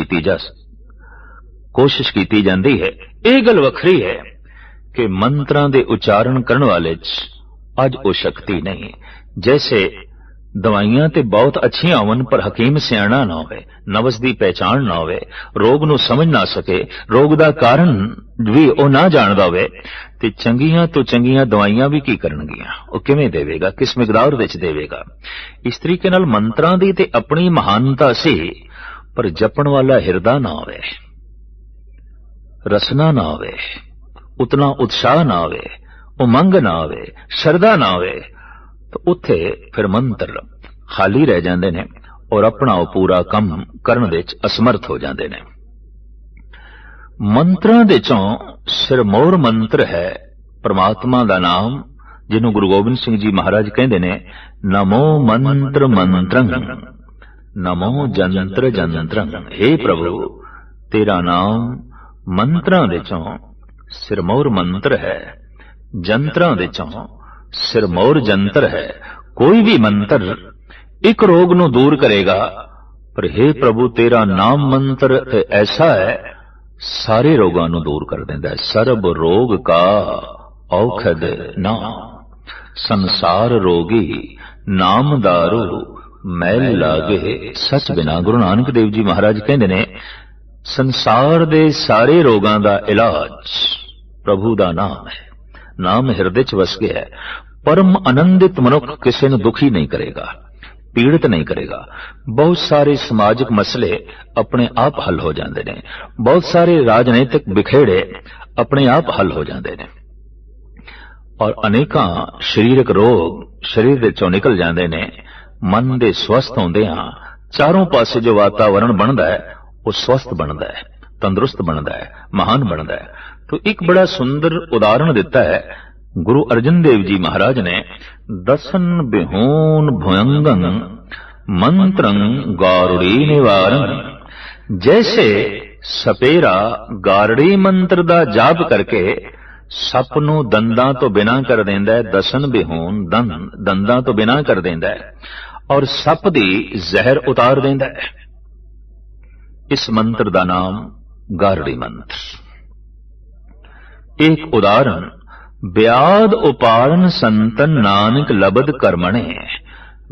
S1: कीती जांदी है। यह गल वखरी है कि मंत्रां दे उच्चारण करन वाले च अज वो शक्ति नहीं, जैसे ਦਵਾਈਆਂ ਤੇ ਬਹੁਤ ਅੱਛੀਆਂ ਹੋਣ ਪਰ ਹਕੀਮ ਸਿਆਣਾ ਨਾ ਹੋਵੇ, ਨਵਸ ਦੀ ਪਹਿਚਾਣ ਨਾ ਹੋਵੇ, ਰੋਗ ਨੂੰ ਸਮਝ ਨਾ ਸਕੇ, ਰੋਗ ਦਾ ਕਾਰਨ ਵੀ ਉਹ ਨਾ ਜਾਣਦਾ ਹੋਵੇ, ਤੇ ਚੰਗੀਆਂ ਤੋਂ ਚੰਗੀਆਂ ਦਵਾਈਆਂ ਵੀ ਕੀ ਕਰਨਗੀਆਂ? ਉਹ ਕਿਵੇਂ ਦੇਵੇਗਾ? ਕਿਸ ਮਿਕਦਾਰ ਵਿੱਚ ਦੇਵੇਗਾ? ਇਸ ਤਰੀਕੇ ਨਾਲ ਮੰਤਰਾਂ ਦੀ ਤੇ ਆਪਣੀ ਮਹਾਨਤਾ ਸੀ, ਪਰ ਜਪਣ ਵਾਲਾ ਹਿਰਦਾ ਨਾ ਹੋਵੇ, ਰਸਨਾ ਨਾ ਹੋਵੇ, ਉਤਨਾ ਉਤਸ਼ਾਹ ਨਾ ਹੋਵੇ, ਉਮੰਗ ਨਾ ਹੋਵੇ, ਸ਼ਰਧਾ ਨਾ ਹੋਵੇ, ਤਾਂ ਉੱਥੇ ਫਿਰ ਮੰਤਰ ਖਾਲੀ ਰਹਿ ਜਾਂਦੇ ਨੇ ਔਰ ਆਪਣਾ ਉਹ ਪੂਰਾ ਕੰਮ ਕਰਨ ਵਿੱਚ ਅਸਮਰਥ ਹੋ ਜਾਂਦੇ ਨੇ। ਮੰਤਰਾਂ ਦੇ ਚੋਂ ਸਿਰਮੌਰ ਮੰਤਰ ਹੈ ਪਰਮਾਤਮਾ ਦਾ ਨਾਮ, ਜਿਹਨੂੰ ਗੁਰੂ ਗੋਬਿੰਦ ਸਿੰਘ ਜੀ ਮਹਾਰਾਜ ਕਹਿੰਦੇ ਨੇ, ਨਮੋ ਮੰਤਰ ਮੰਤਰੰ ਨਮੋ ਜੰਤਰ ਜੰਤਰੰ। हे ਪ੍ਰਭੂ, ਤੇਰਾ ਨਾਮ ਮੰਤਰਾਂ ਦੇ ਚੋਂ ਸਿਰਮੌਰ ਮੰਤਰ ਹੈ, ਜੰਤਰਾਂ ਦੇ ਚੋਂ ਸਿਰਮੌਰ ਜੰਤਰ ਹੈ। ਕੋਈ ਵੀ ਮੰਤਰ ਇੱਕ ਰੋਗ ਨੂੰ ਦੂਰ ਕਰੇਗਾ, ਪਰ हे ਪ੍ਰਭੂ, ਤੇਰਾ ਨਾਮ ਮੰਤਰ ਐਸਾ ਹੈ ਸਾਰੇ ਰੋਗਾਂ ਨੂੰ ਦੂਰ ਕਰ ਦਿੰਦਾ ਹੈ। ਸਰਬ ਰੋਗ ਕਾ ਔਖਦ ਨਾਮ, ਸੰਸਾਰ ਰੋਗੀ ਨਾਮ ਦਾਰੂ ਮੈਲ ਲਾਗੇ ਸਚ ਬਿਨਾ। ਗੁਰੂ ਨਾਨਕ ਦੇਵ ਜੀ ਮਹਾਰਾਜ ਕਹਿੰਦੇ ਨੇ, ਸੰਸਾਰ ਦੇ ਸਾਰੇ ਰੋਗਾਂ ਦਾ ਇਲਾਜ ਪ੍ਰਭੂ ਦਾ ਨਾਮ ਹੈ। ਨਾਮ ਹਿਰਦੇ 'ਚ ਵਸ ਗਿਆ ਹੈ। ਪਰਮ ਆਨੰਦਿਤ ਮਨੁੱਖ ਕਿਸੇ ਨੂੰ ਦੁਖੀ ਨਹੀਂ ਕਰੇਗਾ, ਪੀੜਿਤ ਨਹੀਂ ਕਰੇਗਾ। ਬਹੁਤ ਸਾਰੇ ਸਮਾਜਿਕ ਮਸਲੇ ਆਪਣੇ ਆਪ ਹੱਲ ਹੋ ਜਾਂਦੇ ਨੇ, ਬਹੁਤ ਸਾਰੇ ਰਾਜਨੀਤਿਕ ਬਿਖੇੜੇ ਆਪਣੇ ਆਪ ਹੱਲ ਹੋ ਜਾਂਦੇ ਨੇ, ਔਰ ਅਨੇਕਾਂ ਸਰੀਰਕ ਰੋਗ ਸਰੀਰ ਦੇ ਚੋਂ ਨਿਕਲ ਜਾਂਦੇ ਨੇ। ਮਨ ਦੇ ਸਵਸਥ ਹੁੰਦਿਆਂ ਚਾਰੋਂ ਪਾਸੇ ਜੋ ਵਾਤਾਵਰਣ ਬਣਦਾ ਹੈ ਉਹ ਸਵਸਥ ਬਣਦਾ ਹੈ, ਤੰਦਰੁਸਤ ਬਣਦਾ ਹੈ, ਮਹਾਨ ਬਣਦਾ ਹੈ। तो एक बड़ा सुंदर उदाहरण देता है गुरु अर्जन देव जी महाराज ने, दसन बिहोन भुयंगं मंत्रं गारुड़ी निवारण। जैसे सपेरा गारड़ी मंत्र दा जाप करके सप नूं दंदां तो बिना कर देंदा है, दसन बिहोन दंदां तो बिना कर देंदा है और सप दी जहर उतार देंदा है। इस मंत्र दा नाम गारड़ी मंत्र। एक उदाहरण, ब्याद उपारण संतन नानक लबद कर्मणे।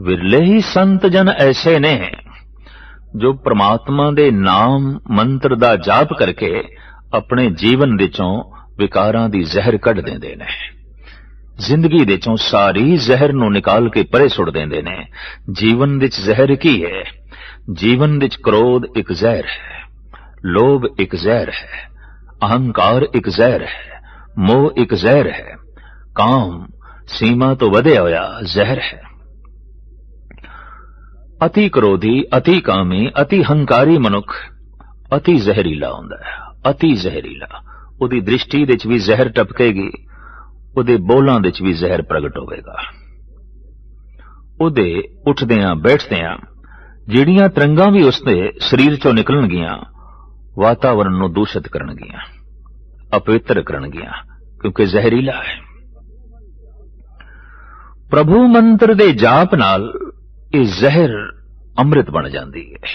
S1: विरले ही संत जन ऐसे ने जो परमात्मा दे नाम मंत्र दा जाप करके अपने जीवन दे चों विकारां दी जहर कढ देंदे ने। जिंदगी दे चों सारी जहर नूं निकाल के परे सुट देंदे ने। जीवन विच जहर की है? जीवन विच क्रोध एक जहर है, लोभ एक जहर है, अहंकार एक जहर है, मोह एक जहर है, काम सीमा तो वधे होया जहर है। अति क्रोधी, अति कामी, अति हंकारी मनुख अति जहरीला हुंदा है, अति जहरीला। उहदी दृष्टि दे विच भी जहर टपकेगी, उहदे बोलां दे विच भी जहर प्रगट होवेगा। उहदे उठदियां बैठदियां ਜਿਹੜੀਆਂ ਤਰੰਗਾਂ भी उसदे शरीर चों निकलणगियां वातावरण ਨੂੰ दूषित करनगियां, अपवित्र करनगियां, क्योंकि जहरीला है। प्रभु मंत्र दे जाप नाल ये जहर अमृत बन जाती है।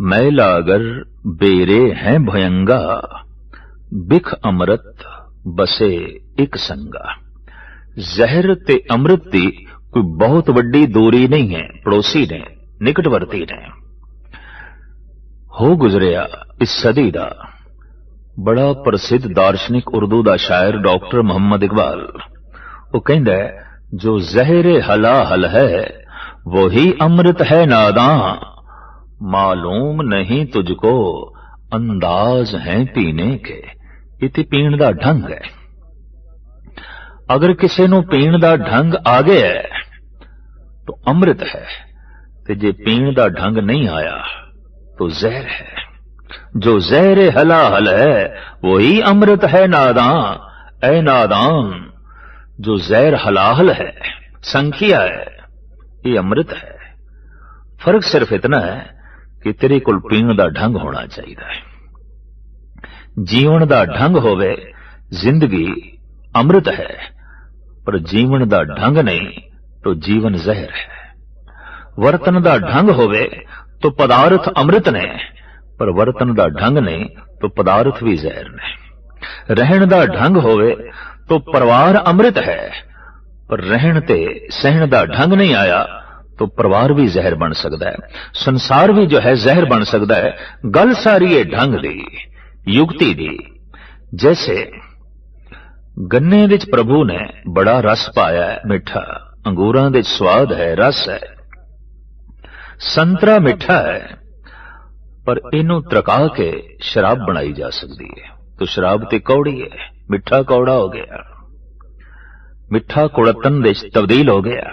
S1: मैला अगर बेरे हैं भयंगा, बिख अमृत बसे एक संगा। जहर ते अमृत दी कोई बहुत वड्डी दूरी नहीं है, पड़ोसी ने, निकटवर्ती ने। हो गुजरिया इस सदी दा बड़ा प्रसिद्ध दार्शनिक उर्दू दा शायर डॉक्टर मोहम्मद इकबाल, वो कहंदा है, जो जहर हलाहल है वही अमृत है नादां, मालूम नहीं तुझको अंदाज है पीने के। इति पीण दा ढंग है। अगर किसी नूं पीण दा ढंग आ गया है तो अमृत है, ते जे पीण दा ढंग नहीं आया तो जहर है। जो जहर हलाहल है वही अमृत है नादां, ऐ नादान। जो जहर हलाहल है, संखिया है, ये अमृत है। फर्क सिर्फ इतना है कि तेरे कोल पीण दा ढंग होना चाहिए। जीवन दा ढंग होवे, जिंदगी अमृत है, पर जीवन दा ढंग नहीं तो जीवन जहर है। वर्तन दा ढंग होवे तो पदार्थ अमृत ने, पर वर्तन दा ढंग नहीं तो पदार्थ भी जहर ने। रहन दा ढंग होवे तो परिवार अमृत है, पर रहन ते सहन दा ढंग नहीं आया तो परिवार भी जहर बन सकता है, संसार भी जो है जहर बन सकता है। गल सारी है ढंग दी, युक्ति दी। जैसे गन्ने विच प्रभु ने बड़ा रस पाया है, मिठा, अंगूरां दे स्वाद है, रस है, संतरा मिठा है, पर इनू त्रका के शराब बनाई जा सकती है। तो शराब ते कौड़ी है, मिठा कौड़ा हो गया, मिठा कुड़तन दे तब्दील हो गया।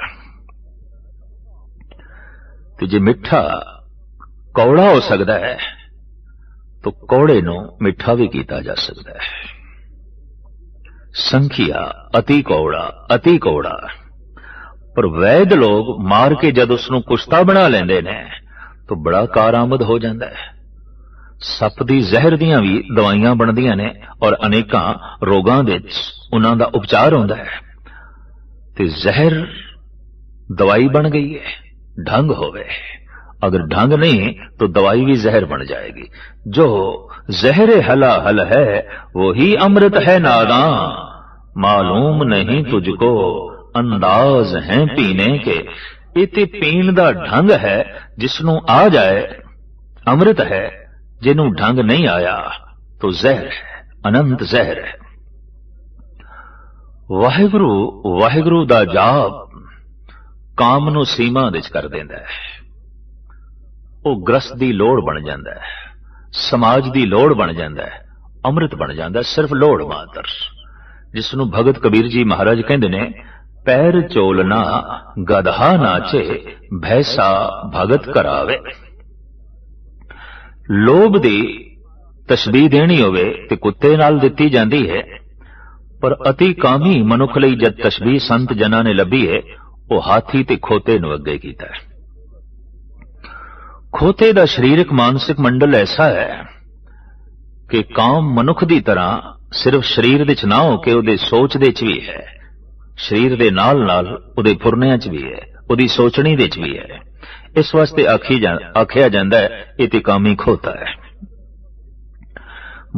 S1: तो जे मिठा कौड़ा हो सकता है तो कौड़े नू मिठा भी किया जा सकता है। संखिया अति कौड़ा, पर वैद लोग मार के जद उसनू कुश्ता बना लेंदे ने तो बड़ा कारामद हो जाता है। सप दी जहर दियां भी दवाइयां बनदियां ने और अनेकां रोगां दे उन्हां दा उपचार होंदा है। ते जहर दवाई बन गई है, ढंग होवे। अगर ढंग नहीं तो दवाई भी जहर बन जाएगी। जो जहर हला हल है वही अमृत है नादां, मालूम नहीं तुझको अंदाज है पीने के। इते पीण दा ढंग है, जिसनू आ जाए अमृत है, जिन्हू ढंग नहीं आया तो जहर है, अनंत जहर है। वाहिगुरु वाहिगुरु दा जाप काम नू सीमा विच कर देंदा है। वो ग्रस्त दी लोड़ बन जाता है, समाज दी लोड़ बन जाता है, अमृत बन जाता है, सिर्फ लोड़ मात्र। जिसनू भगत कबीर जी महाराज कहंदे ने, पैर चोलना गधा नाचे भैसा भगत करावे। लोभ दी तशबीह देनी होवे ते कुत्ते नाल दित्ती जांदी है, पर अति कामी मनुख लई जद तशबीह संत जना ने लभी है वो हाथी ते खोते नू अगे कीता है। खोते दा शरीरक मानसिक मंडल ऐसा है कि काम मनुख दी तरह सिर्फ शरीर दे च ना हो के उहदे सोच दे च भी है, शरीर दे नाल नाल उहदे फुरनियां च भी है, उहदी सोचनी दे च भी है। इस वास्ते आखिया जांदा है इह ते कामी खोता है।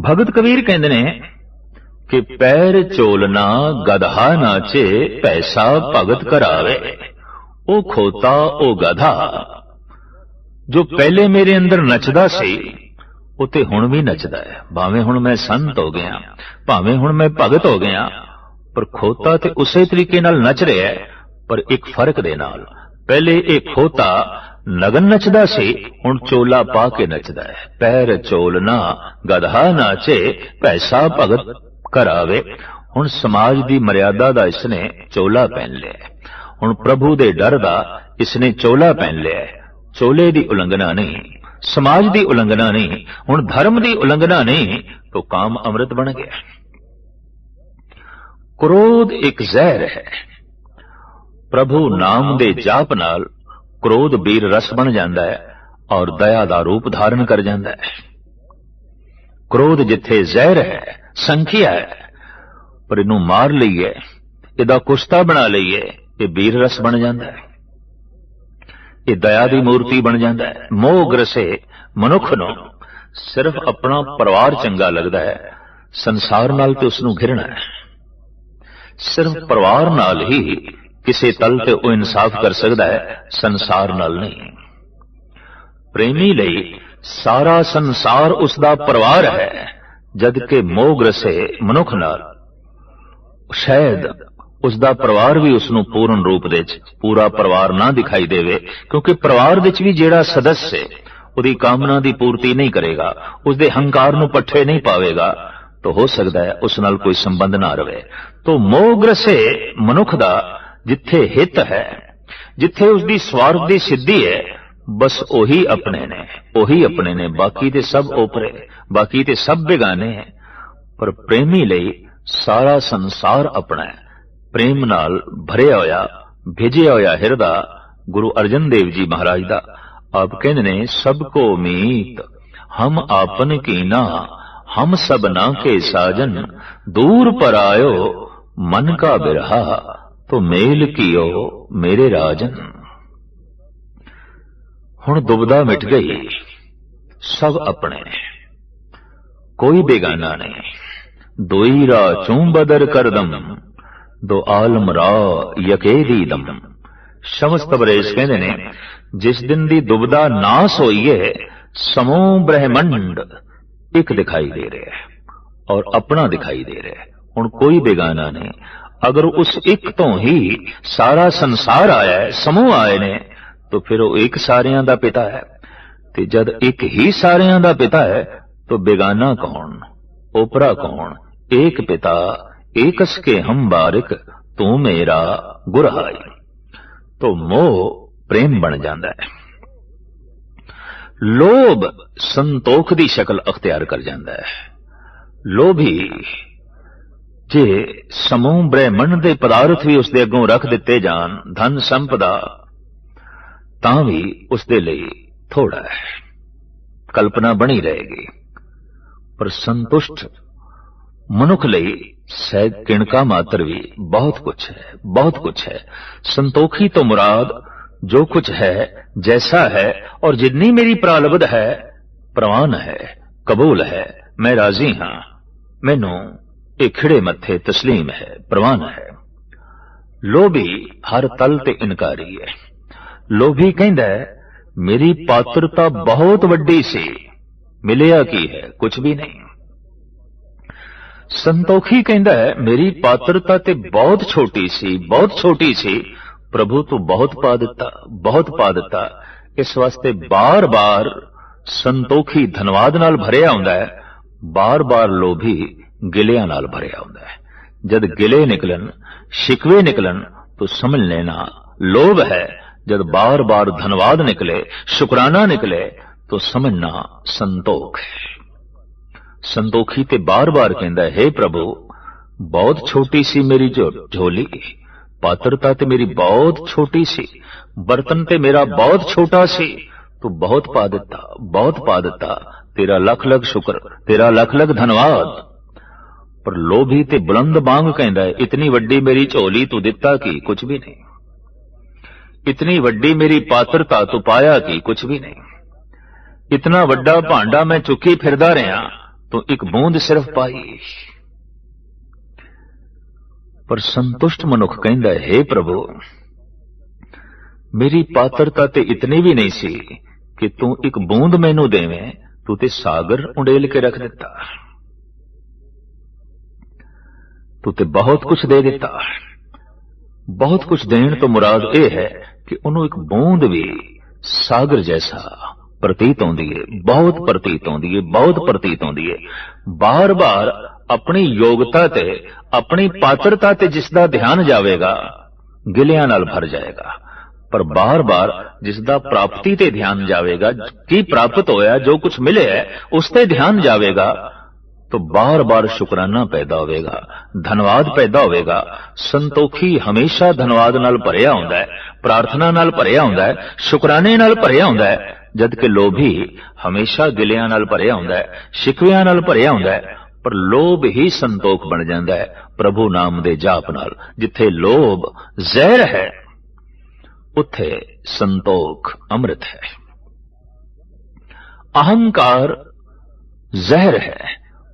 S1: भगत कबीर कहंदे ने कि पैर चोलना गधा नाचे पैसा भगत करावे। ओ खोता ओ गधा जो पहले मेरे अंदर नचदा सी वो ते हुण भी नचदा है। भावें हुण मैं संत हो गया, भावें हुण मैं भगत हो गया, पर खोता ते उसे तरीके नाल नच रहा है, पर एक फर्क दे नाल। पहले एक खोता नगन नचदा सी, हुण चोला पा के नचदा है। पैर चोलना गधा नाचे पैसा भगत करावे। हुण समाज दी मर्यादा दा इसने चोला पहन लिया, हुण प्रभु दे डर दा इसने चोला पहन लिया। चोले दी उलंघना नहीं, समाज दी उलंघना नहीं, हुण धर्म दी उलंघना नहीं, तो काम अमृत बन गया। क्रोध एक जहर है, प्रभु नाम दे जाप नाल क्रोध बीर रस बन जाता है और दया दा रूप धारण कर जाता है। क्रोध जिथे जहर है, संखिया है, पर इनू मार लईए, इहदा कुश्ता बना लईए, ये बीर रस बन जाता है, ये दया दी मूर्ति बन जाता है। मोह ग्रसे मनुख नू सिर्फ अपना परिवार चंगा लगता है, संसार नाल ते उसनू घिरना है। सिर्फ परिवार नाल ही किसी तल ते वो इंसाफ कर सकता है, संसार नाल नहीं। प्रेमी लई सारा संसार उसदा परिवार है, जबकि मोह ग्रसे मनुख नाल शायद उसदा परिवार भी उसनू पूर्ण रूप दे पूरा परिवार ना दिखाई देवे, क्योंकि परिवार विच भी जिहड़ा सदस्य उहदी कामना दी पूर्ति नहीं करेगा, उसदे हंकार नू पट्ठे नहीं पावेगा, तो हो सकता है उस नाल कोई संबंध ना रहे। तो मोह ग्रसे मनुख दा जिथे हित है, जिथे उसदी स्वार्थ दी सिद्धि है, बस ओही अपने ने, बाकी ते सब ओपरे, बाकी ते सब बेगाने हैं। पर प्रेमी लई सारा संसार अपना है। प्रेम नाल भरिया होया भेजिया होया हिरदा गुरु अर्जन देव जी महाराज दा आप कहंदे ने, सबको मीत हम आपन कीना, हम सबना के साजन, दूर पर आयो मन का बिरहा, तो मेल कियो मेरे राजन। हुण दुबदा मिट गई, सब अपने, कोई बेगाना नहीं। दोई रा चूं बदर करदम, दो आलम रा यके दीदम। शमस तबरेज कहते ने जिस दिन दी दुबदा नास होई है समूह ब्रह्मंड एक दिखाई दे रहा है और अपना दिखाई दे रहा है। हुण कोई बेगाना नहीं। अगर उस एक तो ही सारा संसार आया है, समूह आए ने, तो फिर वो एक सारियां दा पिता है। ते जद एक ही सारियां दा पिता है तो बेगाना कौन, ओपरा कौन। एक पिता एकस के हम बारिक तू मेरा गुरहाई। तो मोह प्रेम बन जाता है। लोभ संतोख दी शक्ल अख्तियार कर जाता है। लोभी जे समूह ब्रह्मंड दे पदार्थ भी उसदे अगों रख दिते जान, धन संपदा, तां भी उसदे लई थोड़ा है, कल्पना बनी रहेगी। पर संतुष्ट मनुख लई सहज किणका मात्र भी बहुत कुछ है, बहुत कुछ है। संतोखी तो मुराद जो कुछ है, जैसा है और जितनी मेरी प्रालब्ध है, प्रवान है, कबूल है, मैं राजी हां, मैनू एक खिड़े मत्थे तस्लीम है, प्रवान है। लोभी हर तल ते इनकारी है। लोभी कहंदा है मेरी पात्रता बहुत वड्डी सी, मिलिया की है, कुछ भी नहीं। संतोखी कहंदा है मेरी पात्रता ते बहुत छोटी सी, बहुत छोटी सी, प्रभु तू बहुत पा दिता, बहुत पा दिता। इस वास्ते बार बार संतोखी धनवाद नाल भरिया हुंदा है, बार बार लोभी गिलियां नाल भरिया हुंदा है। जद गिले निकलन, शिकवे निकलन तो समझ लेना लोभ है। जद बार बार धनवाद निकले, शुक्राना निकले तो समझना संतोख है। संतोखी ते बार बार कहंदा है हे प्रभु बहुत छोटी सी मेरी झोली, पात्रता ते मेरी बहुत छोटी सी, बर्तन ते मेरा बहुत छोटा सी, तू बहुत पा दिता, बहुत पा दिता, तेरा लख लख शुक्र, तेरा लख लख धन्यवाद। पर लोभी ते बुलंद बांग कहंदा है इतनी वड्डी मेरी झोली तू दिता की, कुछ भी नहीं। इतनी वड्डी मेरी पात्रता तू पाया की, कुछ भी नहीं। इतना वड्डा भांडा मैं चुकी फिरदा रहा तो एक बूंद सिर्फ पाई। पर संतुष्ट मनुख कहंदा है हे प्रभु मेरी पात्रता ते इतनी भी नहीं सी कि तू एक बूंद मैनू देवें, तू ते सागर उंडेल के रख दिता, तू ते बहुत कुछ दे दिता। बहुत कुछ देने तो मुराद यह है कि उन्होंने एक बूंद भी सागर जैसा प्रतीत होंदी है, बहुत प्रतीत होंदी है, बहुत प्रतीत होंदी है। बार बार अपनी योग्यता ते, अपनी पात्रता ते जिसदा ध्यान जावेगा गिलियां नाल भर जाएगा। पर बार बार जिसदा प्राप्ति ते ध्यान जावेगा, की प्राप्त होया, जो कुछ मिले है उस ते ध्यान जावेगा, तो बार बार शुक्राना पैदा होगा, धन्यवाद पैदा होगा। संतोखी हमेशा धन्यवाद नाल भरिया हुंदा है, प्रार्थना नाल भरिया हुंदा है, शुक्राने नाल भरिया हुंदा है। जबकि लोभी हमेशा गिलियां नाल भरिया हुंदा है, शिकवियां नाल भरिया हुंदा है। पर लोभ ही संतोख बन जाता है प्रभु नाम दे जाप नाल। जिथे लोभ जहर है उत्थे संतोख अमृत है। अहंकार जहर है,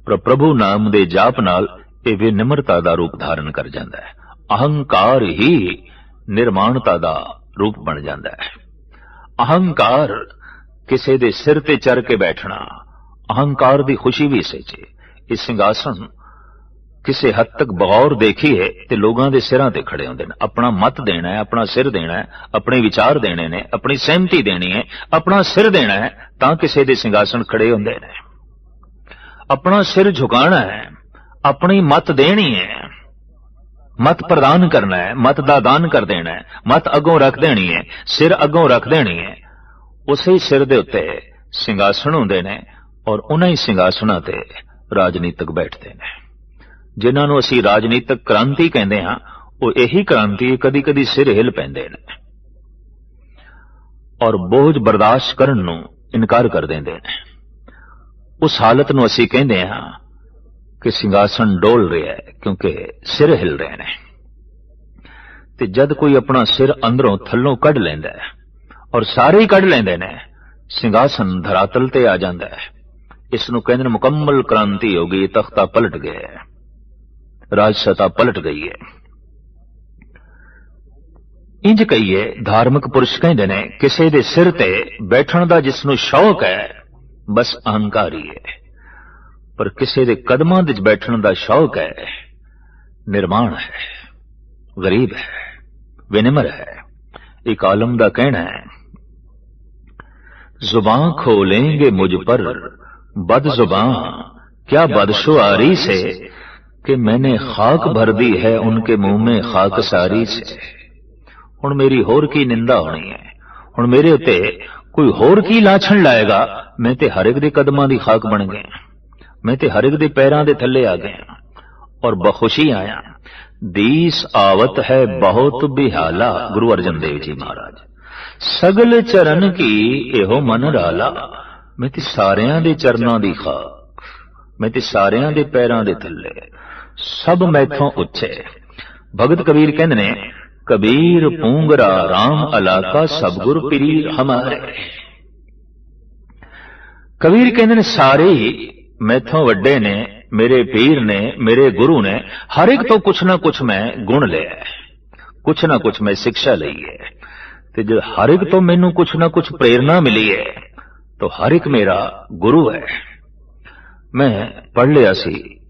S1: पर प्रभु नाम दे जाप नाल ये विनिम्रता दा रूप धारण कर जाता है। अहंकार ही निर्माणता दा रूप बन जाता है। अहंकार किसी दे सिर ते चढ़ के बैठना, अहंकार दी खुशी भी इसे च। ये सिंघासन किसी हद तक बगौर देखिए ते लोगों के सिरां ते खड़े होंदे ने। अपना मत देना है, अपना सिर देना है, अपने विचार देने ने, अपनी सहमति देनी है, अपना सिर देना है, तां किसी दे सिंघासन खड़े होंदे ने। अपना सिर झुकाना है, अपनी मत देनी है, मत प्रदान करना है, मत दा दान कर देना है, मत अगों रख देनी है, सिर अगों रख देनी है। उसे सिर दे उत्ते सिंघासन होंदे ने और उन्हां ही सिंघासनां ते राजनीतिक बैठते हैं। जिन्हां नूं असीं राजनीतिक क्रांति कहंदे हां, वो यही क्रांति कदी कदी सिर हिल पैंदे ने और बोझ बर्दाश्त करन नूं इनकार कर देंदे ने। उस हालत नूं असीं कहंदे हां कि सिंघासन डोल रहा है, क्योंकि सिर हिल रहे ने। ते जद कोई अपना सिर अंदरों थल्लों कढ लैंदा है और सारे ही कढ लैंदे ने, सिंघासन धरातल ते आ जांदा है। इस नूं कहंदे ने मुकम्मल क्रांति हो गई, तख्ता पलट गया है, राजसत्ता पलट गई है। इंज कहिए धार्मिक पुरुष कहते ने किसी दे सिर ते बैठण दा जिसनू शौक है बस अहंकारी है, पर किसी दे कदमां विच बैठण दा शौक है निर्माण है, गरीब है, विनम्र है। एक आलम दा कहना है, जुबान खोलेंगे मुझ पर बद जुबान क्या बदशुआरी से कि मैंने खाक भर दी है उनके मुंह में खाक सारी से। हुण मेरी होर की निंदा होनी है, हुण मेरे उत्ते कोई होर की लाछण लाएगा। मैं ते हर एक दे कदमां दी खाक बन गया, मैं ते हर एक दे पैरां दे थल्ले आ गया और बखुशी आया। दीस आवत है बहुत बिहाला, गुरु अर्जन देव जी महाराज। सगल चरण की एहो मन राला, मैं ते सारियां दे चरनां दी खाक, मैं ते सारियां दे पैरां दे थल्ले, सब मैथों उच्चे। भगत कबीर कहंदे ने, कबीर पूंगरा राम अलाका सब गुर पीर हमारे। कबीर कहंदे ने सारे मैथों वड्डे ने, मेरे पीर ने, मेरे गुरु ने, हर एक तो कुछ ना कुछ मैं गुण लिया, कुछ ना कुछ मैं शिक्षा ली है। ते जो हर एक तो मैनू कुछ ना कुछ प्रेरणा मिली है तो हर एक मेरा गुरु है। मैं पढ़ लिया सी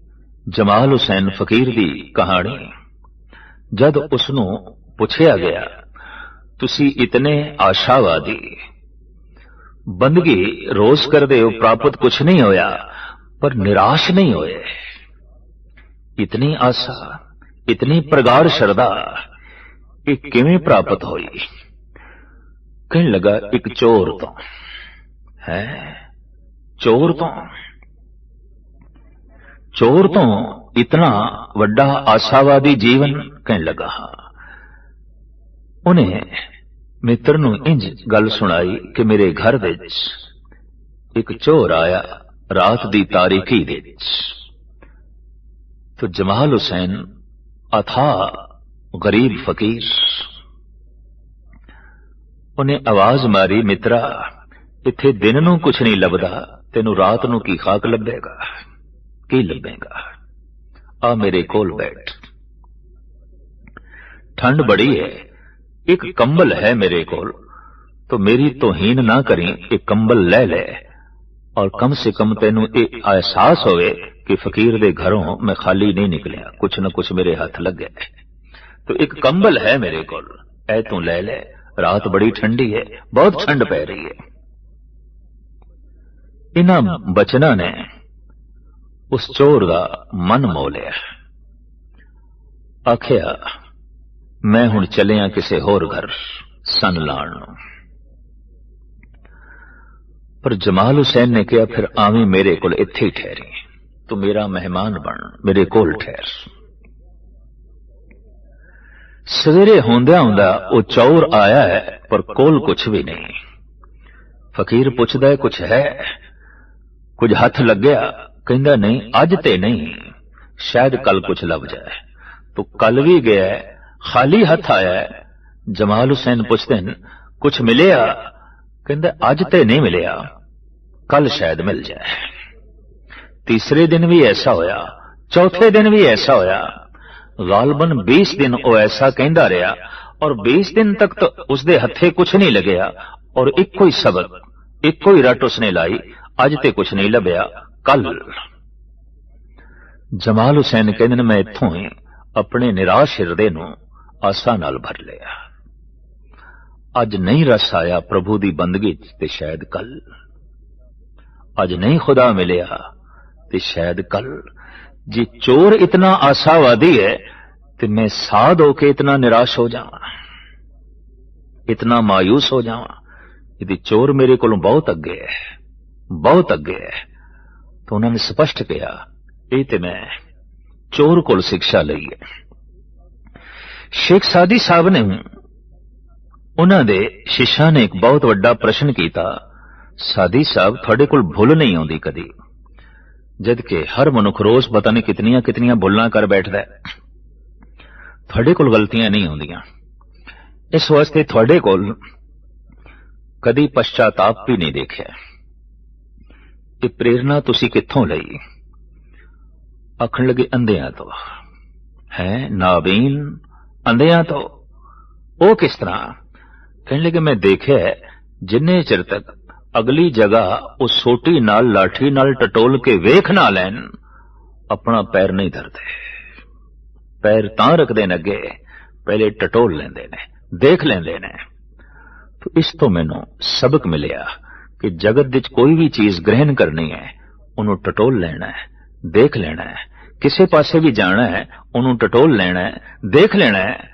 S1: जमाल हुसैन फकीर दी कहानी। जद उसनू पुछया गया, तुसी इतने आशावादी, बंदगी रोज कर दे हो, प्राप्त कुछ नहीं होया पर निराश नहीं होए, इतनी आशा, इतनी प्रगाढ़ श्रद्धा ये किवें प्राप्त हुई? कहने लगा, एक चोर तो है, चोर तो इतना वड्डा आशावादी जीवन। कहने लगा, उन्हें मित्र नू इंज गल सुनाई कि मेरे घर विच एक चोर आया रात दी तारीकी दे विच। तो जमाल हुसैन अथा गरीब फकीर, उन्हें आवाज मारी, मित्रा इत्थे दिन नू कुछ नहीं लभदा, तेनू रात नू की खाक लभेगा, की लभेगा? आ मेरे कोल बैठ, ठंड बड़ी है, एक कंबल है मेरे कोल, तो मेरी तौहीन ना करी, एक कंबल ले ले और कम से कम तेनू एक एहसास होवे कि फकीर दे घरों मैं खाली नहीं निकलिया, कुछ न कुछ मेरे हाथ लग गए। तो एक कंबल है मेरे कोल, ऐ तू ले ले, रात बड़ी ठंडी है, बहुत ठंड पै रही है। इन्हां बचना ने उस चोर का मन मोह लिया। आखिया, मैं हुण चलिया किसे होर घर सन लाण नूं। पर जमाल हुसैन ने कहा, फिर आवी मेरे कोल, इत्थे ही ठहरी, तू मेरा मेहमान बन, मेरे कोल ठहर। सवेरे होंदा होंदा वो चोर आया है पर कोल कुछ भी नहीं। फकीर पुछदा है, कुछ है? कुछ हथ लग्या? कहंदा नहीं, अज ते नहीं, शायद कल कुछ लभ जाए। तो कल भी गया है, खाली हथ आया है। जमाल हुसैन पुछदे न, कुछ मिलिया? कहंदा अज ते नहीं मिलिया, कल शायद मिल जाए। तीसरे दिन भी ऐसा होया, चौथे दिन भी ऐसा होया, गालबन 20 दिन वो ऐसा कहंदा रहा और 20 दिन तक तो उसदे हथे कुछ नहीं लगया और इको ही सबक, इको ही रट उसने लाई, अज ते कुछ नहीं लभया, कल। जमाल हुसैन कहंदे ने, मैं इत्थों ही अपने निराश हिरदे नूं आसा नाल भर लिया। अज नहीं रस आया प्रभु दी बंदगी ते शायद कल, अज नहीं खुदा मिलिया ते शायद कल। जी चोर इतना आशावादी है तो मैं साध होके इतना निराश हो जावा, इतना मायूस हो जावा? यदि चोर मेरे को बहुत अगे है, बहुत अगे है। तो उन्होंने स्पष्ट कहा, ये तो मैं चोर को शिक्षा ली है। शेख सादी साहब ने, उन्होंने शिष्या ने एक बहुत वड्डा प्रश्न किया, सादी साहब थोड़े को भुल नहीं आती कदी, जबकि हर मनुख रोज पता नहीं कितनियां कितनियां भुलना कर बैठता है, थोड़े को गलतियां नहीं आउंदियां। इस वास्ते थोड़े को कदी पश्चाताप भी नहीं देखा। ये प्रेरणा तुसी कित्थों लई? आखण लगे, अंधियां तो है, नाबीन अंधियां तो। ਉਹ ਕਿਸ ਤਰ੍ਹਾਂ? ਕਹਿਣ ਲੱਗੇ ਮੈਂ ਦੇਖਿਆ ਜਿੰਨੇ ਚਿਰ ਤੱਕ ਅਗਲੀ ਜਗ੍ਹਾ ਉਹ ਸੋਟੀ ਨਾਲ ਲਾਠੀ ਨਾਲ ਟਟੋਲ ਕੇ ਵੇਖ ਨਾ ਲੈਣ, ਆਪਣਾ ਪੈਰ ਨਹੀਂ ਧਰਦੇ। ਪੈਰ ਤਾਂ ਰੱਖਦੇ ਨੇ ਅੱਗੇ, ਪਹਿਲੇ ਟਟੋਲ ਲੈਂਦੇ ਨੇ, ਦੇਖ ਲੈਂਦੇ ਨੇ। ਇਸ ਤੋਂ ਮੈਨੂੰ ਸਬਕ ਮਿਲਿਆ ਕਿ ਜਗਤ ਵਿੱਚ ਕੋਈ ਵੀ ਚੀਜ਼ ਗ੍ਰਹਿਣ ਕਰਨੀ ਹੈ, ਉਹਨੂੰ ਟਟੋਲ ਲੈਣਾ ਹੈ, ਦੇਖ ਲੈਣਾ ਹੈ। ਕਿਸੇ ਪਾਸੇ ਵੀ ਜਾਣਾ ਹੈ, ਉਹਨੂੰ ਟਟੋਲ ਲੈਣਾ ਹੈ, ਦੇਖ ਲੈਣਾ ਹੈ।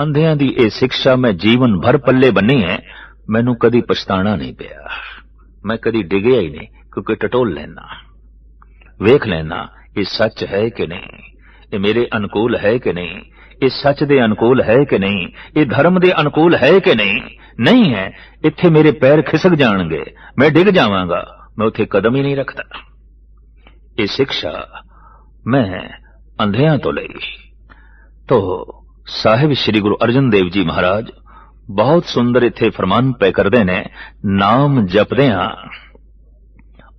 S1: ਅੰਧਿਆਂ ਦੀ ਇਹ ਸਿੱਖਿਆ ਮੈਂ ਜੀਵਨ ਭਰ ਪੱਲੇ ਬੰਨੀ ਹੈ, ਮੈਨੂੰ ਕਦੀ ਪਛਤਾਣਾ ਨਹੀਂ ਪਿਆ। ਮੈਂ ਕਦੀ ਡਿੱਗਿਆ ਹੀ ਨਹੀਂ, ਕਿਉਂਕਿ ਟਟੋਲ ਲੈਣਾ, ਵੇਖ ਲੈਣਾ ਇਹ ਸੱਚ ਹੈ ਕਿ ਨਹੀਂ, ਇਹ ਮੇਰੇ ਅਨੁਕੂਲ ਹੈ ਕਿ ਨਹੀਂ, ਇਹ ਸੱਚ ਦੇ ਅਨੁਕੂਲ ਹੈ ਕਿ ਨਹੀਂ, ਇਹ ਧਰਮ ਦੇ ਅਨੁਕੂਲ ਹੈ ਕਿ ਨਹੀਂ। ਨਹੀਂ ਹੈ, ਇੱਥੇ ਮੇਰੇ ਪੈਰ ਖਿਸਕ ਜਾਣਗੇ, ਮੈਂ ਡਿੱਗ ਜਾਵਾਂਗਾ, ਮੈਂ ਉੱਥੇ ਕਦਮ ਹੀ ਨਹੀਂ ਰੱਖਦਾ। ਇਹ ਸਿੱਖਿਆ ਮੈਂ ਅੰਧਿਆਂ ਤੋਂ ਲਈ। ਤੋ ਸਾਹਿਬ ਸ੍ਰੀ ਗੁਰੂ ਅਰਜਨ ਦੇਵ ਜੀ ਮਹਾਰਾਜ ਬਹੁਤ ਸੁੰਦਰ ਇੱਥੇ ਫਰਮਾਨ ਪੈ ਕਰਦੇ ਨੇ, ਨਾਮ ਜਪਦਿਆਂ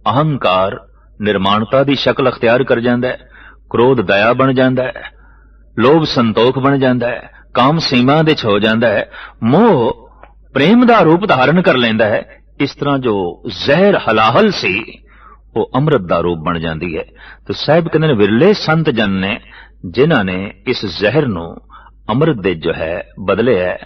S1: ਅਹੰਕਾਰ ਨਿਰਮਾਣਤਾ ਦੀ ਸ਼ਕਲ ਅਖਤਿਆਰ ਕਰ ਜਾਂਦਾ ਹੈ, ਕ੍ਰੋਧ ਦਇਆ ਬਣ ਜਾਂਦਾ ਹੈ, ਲੋਭ ਸੰਤੋਖ ਬਣ ਜਾਂਦਾ ਹੈ, ਕਾਮ ਸੀਮਾ ਦੇ ਚ ਹੋ ਜਾਂਦਾ ਹੈ, ਮੋਹ ਪ੍ਰੇਮ ਦਾ ਰੂਪ ਧਾਰਨ ਕਰ ਲੈਂਦਾ ਹੈ। ਇਸ ਤਰ੍ਹਾਂ ਜੋ ਜ਼ਹਿਰ ਹਲਾਹਲ ਸੀ ਉਹ ਅੰਮ੍ਰਿਤ ਦਾ ਰੂਪ ਬਣ ਜਾਂਦੀ ਹੈ। ਤੇ ਸਾਹਿਬ ਕਹਿੰਦੇ ਨੇ ਵਿਰਲੇ ਸੰਤ ਜਨ ਨੇ ਜਿਨ੍ਹਾਂ ਨੇ ਇਸ ਜ਼ਹਿਰ ਨੂੰ ਅੰਮ੍ਰਿਤ ਦੇ ਜੋ ਹੈ ਬਦਲਿਆ ਹੈ।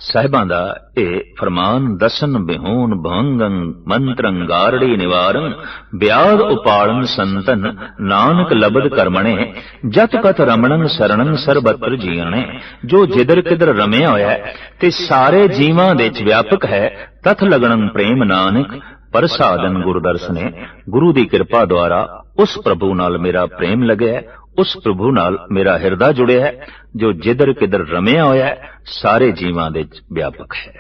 S1: ਸਾਹਿਬਾਂ ਦਾ ਇਹ ਫਰਮਾਨ ਦਸਨ ਬਿਹੂਨ ਭੰਗੰ ਮੰਤਰੰ ਗਾਰੜੀ ਨਿਵਾਰੰ ਵਿਆਦ ਉਪਾਲਨ ਸੰਤਨ ਨਾਨਕ ਲਬਦ ਕਰਮਣੇ ਜਤ ਕਤ ਰਮਣੰ ਸਰਣੰ ਸਰਬਤਰ ਜੀਣੇ। ਜੋ ਜਿਦਰ ਕਿਦਰ ਰਮਿਆ ਹੋਇਆ ਹੈ ਤੇ ਸਾਰੇ ਜੀਵਾਂ ਦੇ ਵਿੱਚ ਵਿਆਪਕ ਹੈ, ਤਥ ਲਗਣੰ ਪ੍ਰੇਮ ਨਾਨਕ ਪ੍ਰਸਾਦਨ ਗੁਰਦਰਸ਼ਨੇ। ਗੁਰੂ ਦੀ ਕਿਰਪਾ ਦੁਆਰਾ ਉਸ ਪ੍ਰਭੂ ਨਾਲ ਮੇਰਾ ਪ੍ਰੇਮ ਲੱਗਿਆ, ਉਸ ਪ੍ਰਭੂ ਨਾਲ ਮੇਰਾ ਹਿਰਦਾ ਜੁੜਿਆ ਹੈ ਜੋ ਜਿਦਰ ਕਿਦਰ ਰਮਿਆ ਹੋਇਆ ਹੈ, ਸਾਰੇ ਜੀਵਾਂ ਦੇ ਵਿੱਚ ਵਿਆਪਕ ਹੈ।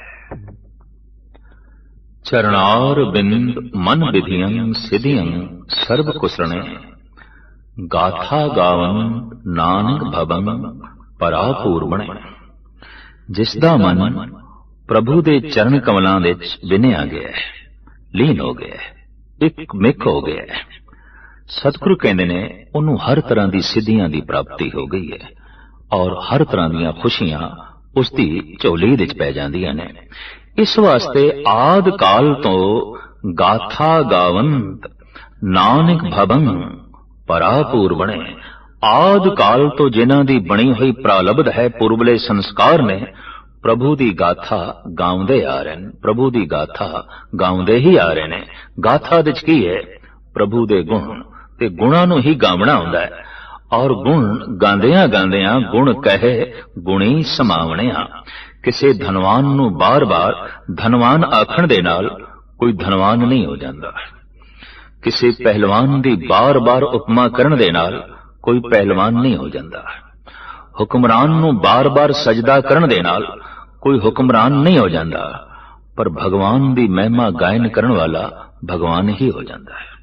S1: ਚਰਨਾਰ ਬਿੰਦ ਮਨ ਵਿਧੀਆਂ ਸਿਧੀਆਂ ਸਰਬ ਕੁਸਰਣੇ ਗਾਥਾ ਗਾਵਨ ਨਾਨਕ ਭਵੰ ਪਰਾਪੂਰ ਬਣੇ। ਜਿਸ ਦਾ ਮਨ ਪ੍ਰਭੂ ਦੇ ਚਰਨ ਕਮਲਾਂ ਦੇ ਵਿੱਚ ਵਿਨਿਆ ਗਿਆ ਹੈ, ਲੀਨ ਹੋ ਗਿਆ ਹੈ, ਇੱਕ ਮਿਕ ਹੋ ਗਿਆ ਹੈ, ਸਤਿਗੁਰੂ ਕਹਿੰਦੇ ਨੇ ਉਹਨੂੰ ਹਰ ਤਰ੍ਹਾਂ ਦੀ ਸਿੱਧੀਆਂ ਦੀ ਪ੍ਰਾਪਤੀ ਹੋ ਗਈ ਹੈ ਔਰ ਹਰ ਤਰ੍ਹਾਂ ਦੀਆਂ ਖੁਸ਼ੀਆਂ ਉਸ ਦੀ ਝੋਲੀ ਵਿੱਚ ਪੈ ਜਾਂਦੀਆਂ ਨੇ। ਇਸ ਵਾਸਤੇ ਆਦ ਕਾਲ ਤੋਂ ਗਾਥਾ ਗਾਵੰਤ ਨਾਨਕ ਭਵੰ ਪਰਾਪੂਰ ਬਣੇ। ਆਦ ਕਾਲ ਤੋਂ ਜਿਨ੍ਹਾਂ ਦੀ ਬਣੀ ਹੋਈ ਪ੍ਰਾਲਬਧ ਹੈ, ਪੁਰਬਲੇ ਸੰਸਕਾਰ ਨੇ, ਪ੍ਰਭੂ ਦੀ ਗਾਥਾ ਗਾਉਂਦੇ ਆ ਰਹੇ ਨੇ, ਪ੍ਰਭੂ ਦੀ ਗਾਥਾ ਗਾਉਂਦੇ ਹੀ ਆ ਰਹੇ ਨੇ। ਗਾਥਾ ਵਿੱਚ ਕੀ ਹੈ? ਪ੍ਰਭੂ ਦੇ ਗੁਣ, ਤੇ ਗੁਣਾਂ ਨੂੰ ਹੀ ਗਾਵਣਾ ਹੁੰਦਾ ਹੈ ਔਰ ਗੁਣ ਗਾਉਂਦਿਆਂ ਗਾਉਂਦਿਆਂ ਗੁਣ ਕਹੇ ਗੁਣੀ ਸਮਾਵਣਿਆ। ਕਿਸੇ ਧਨਵਾਨ ਨੂੰ ਬਾਰ-ਬਾਰ ਧਨਵਾਨ ਆਖਣ ਦੇ ਨਾਲ ਕੋਈ ਧਨਵਾਨ ਨਹੀਂ ਹੋ ਜਾਂਦਾ। ਕਿਸੇ ਪਹਿਲਵਾਨ ਦੀ ਬਾਰ-ਬਾਰ ਉਪਮਾ ਕਰਨ ਦੇ ਨਾਲ ਕੋਈ ਪਹਿਲਵਾਨ ਨਹੀਂ ਹੋ ਜਾਂਦਾ। ਹੁਕਮਰਾਨ ਨੂੰ ਬਾਰ-ਬਾਰ ਸਜਦਾ ਕਰਨ ਦੇ ਨਾਲ ਕੋਈ ਹੁਕਮਰਾਨ ਨਹੀਂ ਹੋ ਜਾਂਦਾ। ਪਰ ਭਗਵਾਨ ਦੀ ਮਹਿਮਾ ਗਾਇਨ ਕਰਨ ਵਾਲਾ ਭਗਵਾਨ ਹੀ ਹੋ ਜਾਂਦਾ ਹੈ।